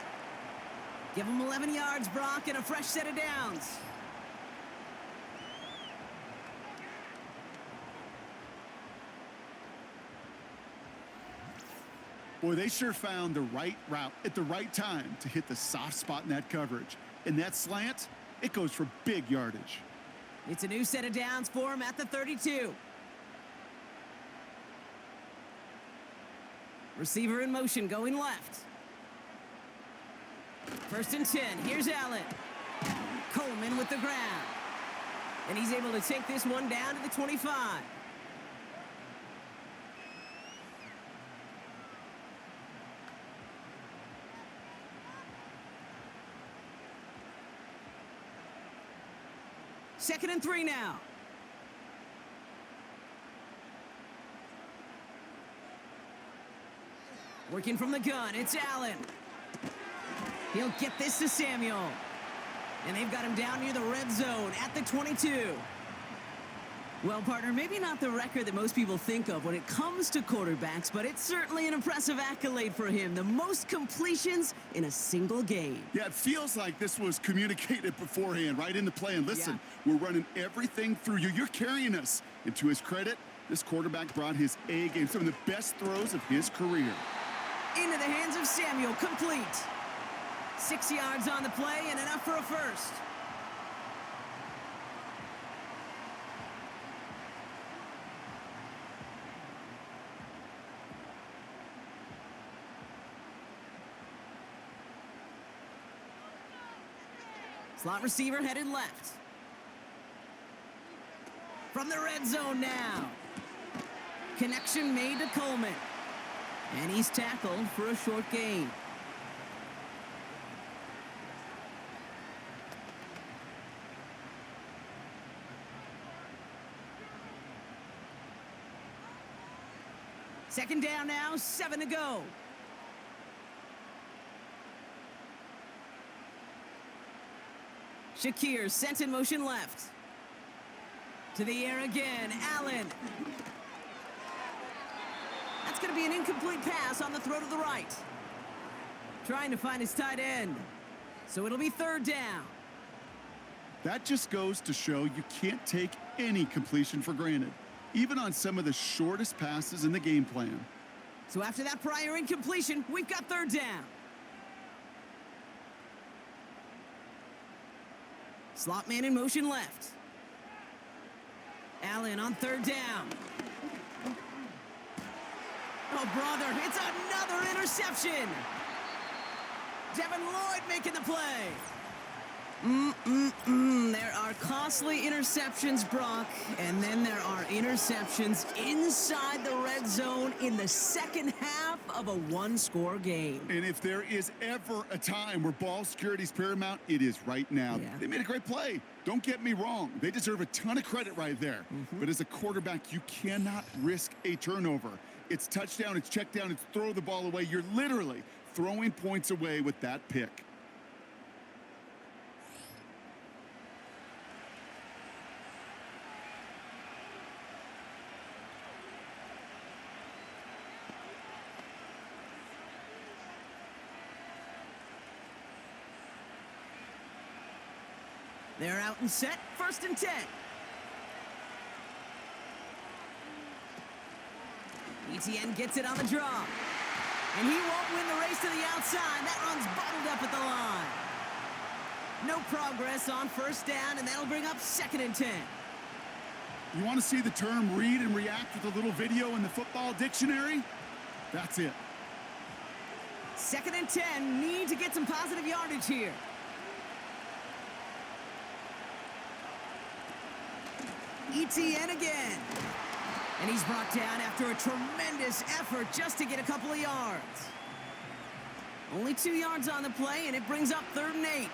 Give him 11 yards, Brock, and a fresh set of downs. Boy, they sure found the right route at the right time to hit the soft spot in that coverage. And that slant, it goes for big yardage. It's a new set of downs for him at the 32. Receiver in motion going left. 1st and 10. Here's Allen. Coleman with the ground. And he's able to take this one down to the 25. Second and 3 now. Working from the gun, it's Allen. He'll get this to Samuel. And they've got him down near the red zone at the 22. Well, partner, maybe not the record that most people think of when it comes to quarterbacks, but it's certainly an impressive accolade for him. The most completions in a single game. Yeah, it feels like this was communicated beforehand, right into play. And listen, we're running everything through you. You're carrying us. And to his credit, this quarterback brought his A game, some of the best throws of his career. Into the hands of Samuel, complete. 6 yards on the play and enough for a first. Slot receiver headed left. From the red zone now. Connection made to Coleman. And he's tackled for a short gain. Second down now, 7 to go. Shakir sent in motion left. To the air again, Allen. That's going to be an incomplete pass on the throw to the right. Trying to find his tight end. So it'll be third down. That just goes to show you can't take any completion for granted, even on some of the shortest passes in the game plan. So after that prior incompletion, we've got third down. Slot man in motion left. Allen on third down. Oh, brother, it's another interception. Devin Lloyd making the play. There are costly interceptions, Brock, and then there are interceptions inside the red zone in the second half of a one-score game. And if there is ever a time where ball security is paramount, it is right now. Yeah. They made a great play. Don't get me wrong. They deserve a ton of credit right there. But as a quarterback, you cannot risk a turnover. It's touchdown, it's check down, it's throw the ball away. You're literally throwing points away with that pick. They're out and set, 1st and 10. ETN gets it on the draw. And he won't win the race to the outside. That run's bottled up at the line. No progress on 1st down, and that'll bring up 2nd and 10. You want to see the term read and react with a little video in the football dictionary? That's it. 2nd and 10, need to get some positive yardage here. ETN again. And he's brought down after a tremendous effort just to get a couple of yards. Only 2 yards on the play, and it brings up 3rd and 8.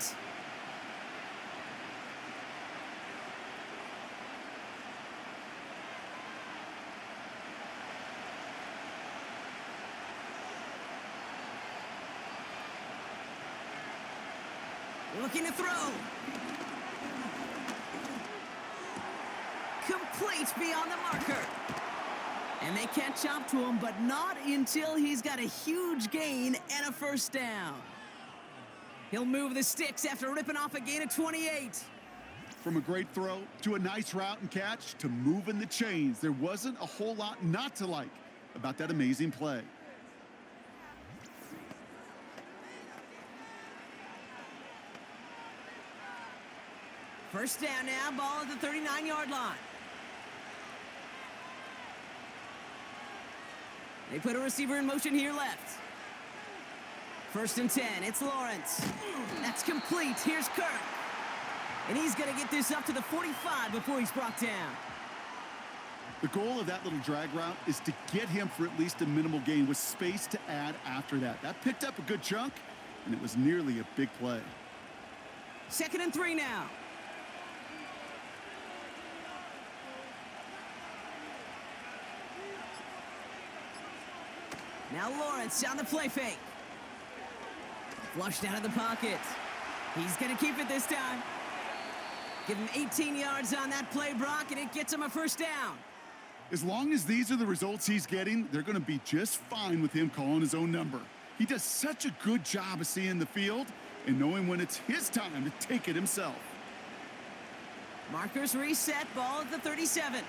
Looking to throw. Complete beyond the marker. And they catch up to him, but not until he's got a huge gain and a 1st down. He'll move the sticks after ripping off a gain of 28. From a great throw to a nice route and catch to moving the chains, there wasn't a whole lot not to like about that amazing play. First down now, ball at the 39-yard line. They put a receiver in motion here left. 1st and 10, it's Lawrence. That's complete, here's Kirk. And he's gonna get this up to the 45 before he's brought down. The goal of that little drag route is to get him for at least a minimal gain with space to add after that. That picked up a good chunk, and it was nearly a big play. 2nd and 3 now. Now Lawrence on the play fake. Flushed out of the pocket. He's going to keep it this time. Give him 18 yards on that play, Brock, and it gets him a 1st down. As long as these are the results he's getting, they're going to be just fine with him calling his own number. He does such a good job of seeing the field and knowing when it's his time to take it himself. Markers reset, ball at the 37.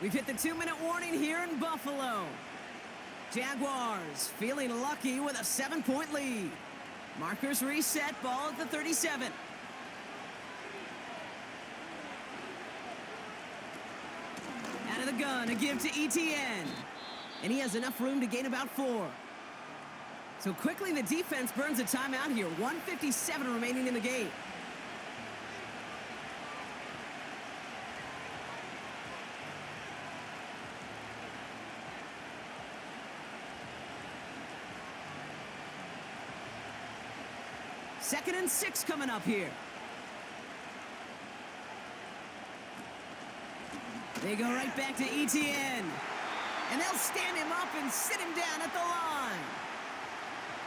We've hit the 2-minute warning here in Buffalo. Jaguars feeling lucky with a 7-point lead. Markers reset, ball at the 37. Out of the gun, a give to ETN. And he has enough room to gain about 4. So quickly the defense burns a timeout here. 1:57 remaining in the game. Second and 6 coming up here. They go right back to ETN. And they'll stand him up and sit him down at the line.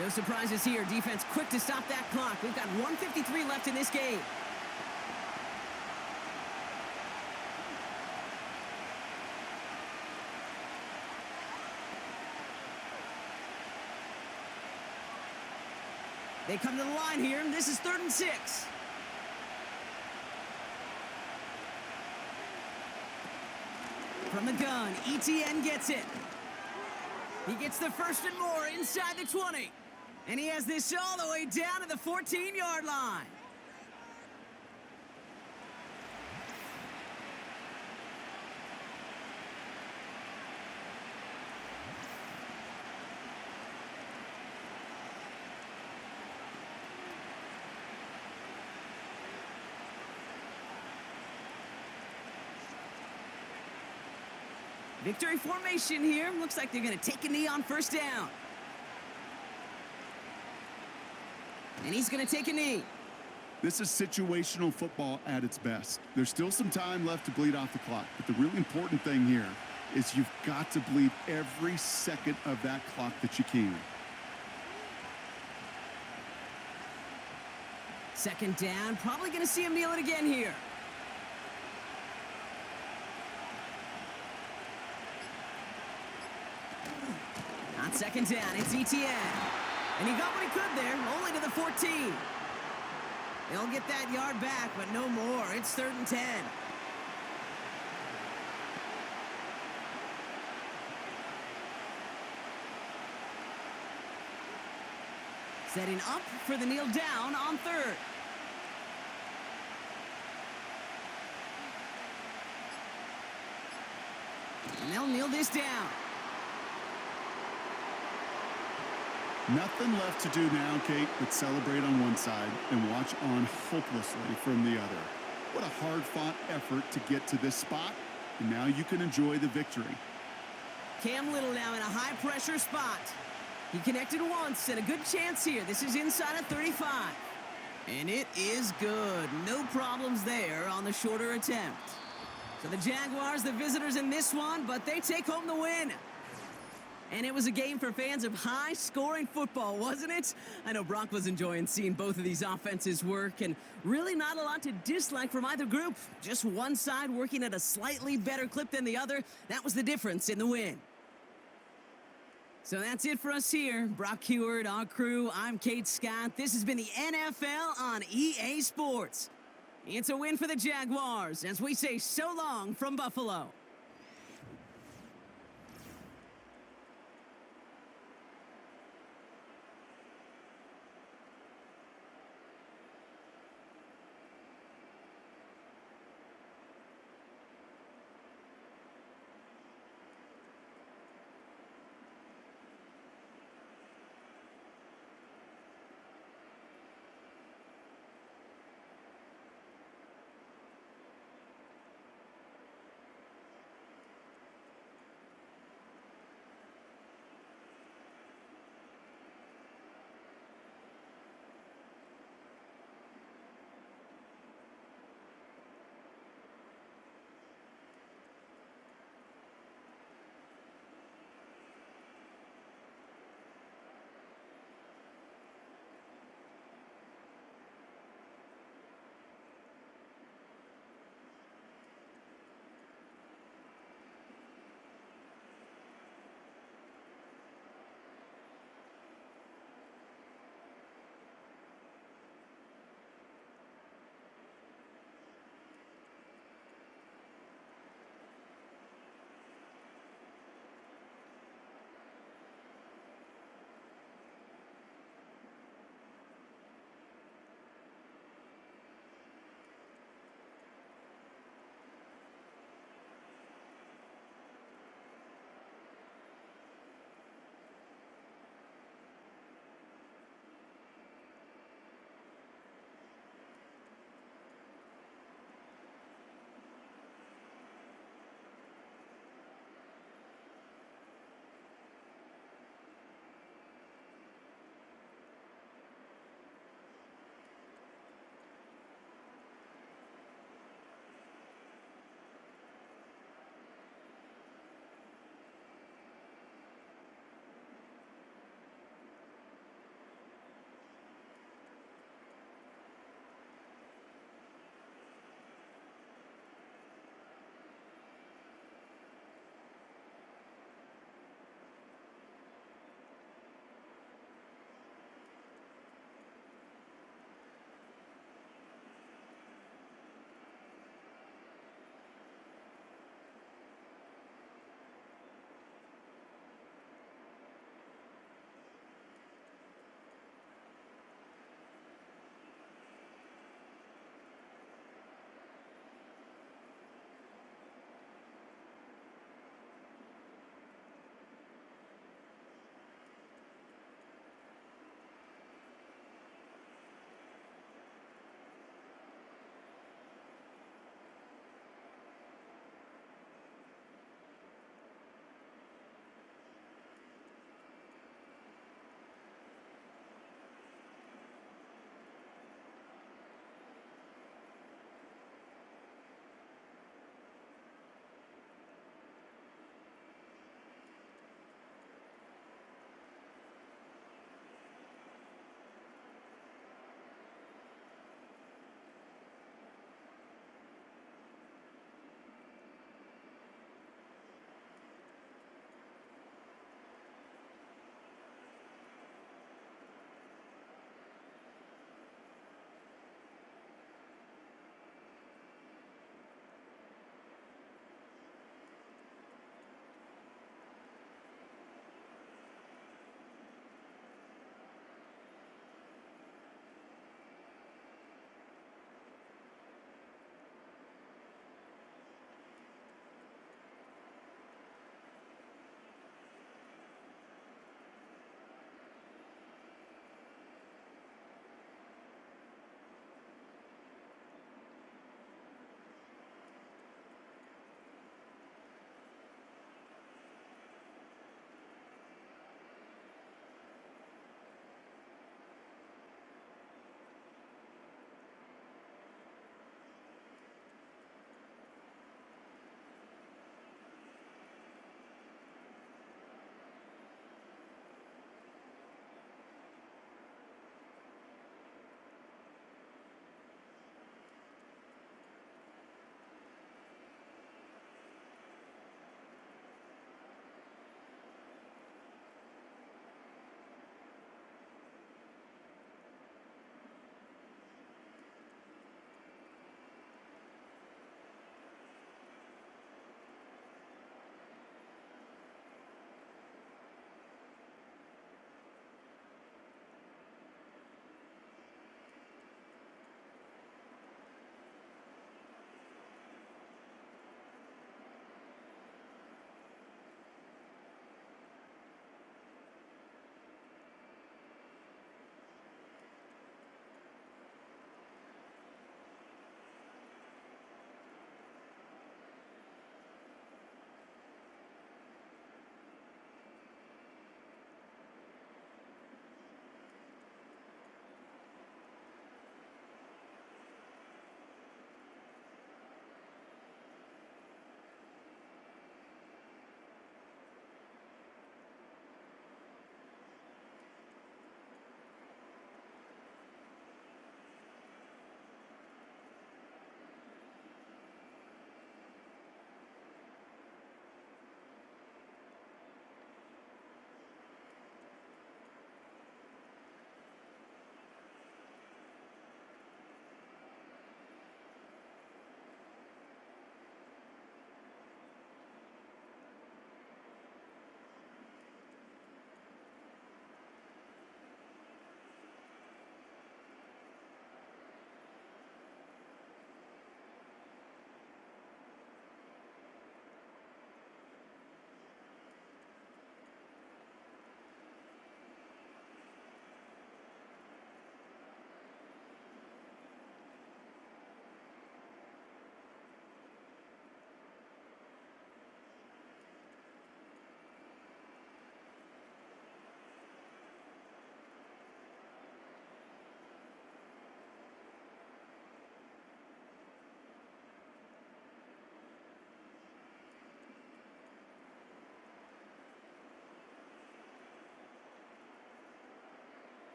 No surprises here. Defense quick to stop that clock. We've got 1:53 left in this game. They come to the line here, and this is 3rd and 6. From the gun, ETN gets it. He gets the first and more inside the 20. And he has this all the way down to the 14-yard line. Victory formation here. Looks like they're going to take a knee on first down. And he's going to take a knee. This is situational football at its best. There's still some time left to bleed off the clock, but the really important thing here is you've got to bleed every second of that clock that you can. 2nd down. Probably going to see him kneel it again here. On 2nd down, it's ETN. And he got what he could there, only to the 14. They'll get that yard back, but no more. It's 3rd and 10. Setting up for the kneel down on 3rd. And they'll kneel this down. Nothing left to do now, Kate, but celebrate on one side and watch on hopelessly from the other. What a hard-fought effort to get to this spot, and now you can enjoy the victory. Cam Little now in a high-pressure spot. He connected once, and a good chance here. This is inside of 35. And it is good. No problems there on the shorter attempt. So the Jaguars, the visitors in this one, but they take home the win. And it was a game for fans of high-scoring football, wasn't it? I know Brock was enjoying seeing both of these offenses work, and really not a lot to dislike from either group. Just one side working at a slightly better clip than the other. That was the difference in the win. So that's it for us here. Brock Heward, our crew, I'm Kate Scott. This has been the NFL on EA Sports. It's a win for the Jaguars as we say so long from Buffalo.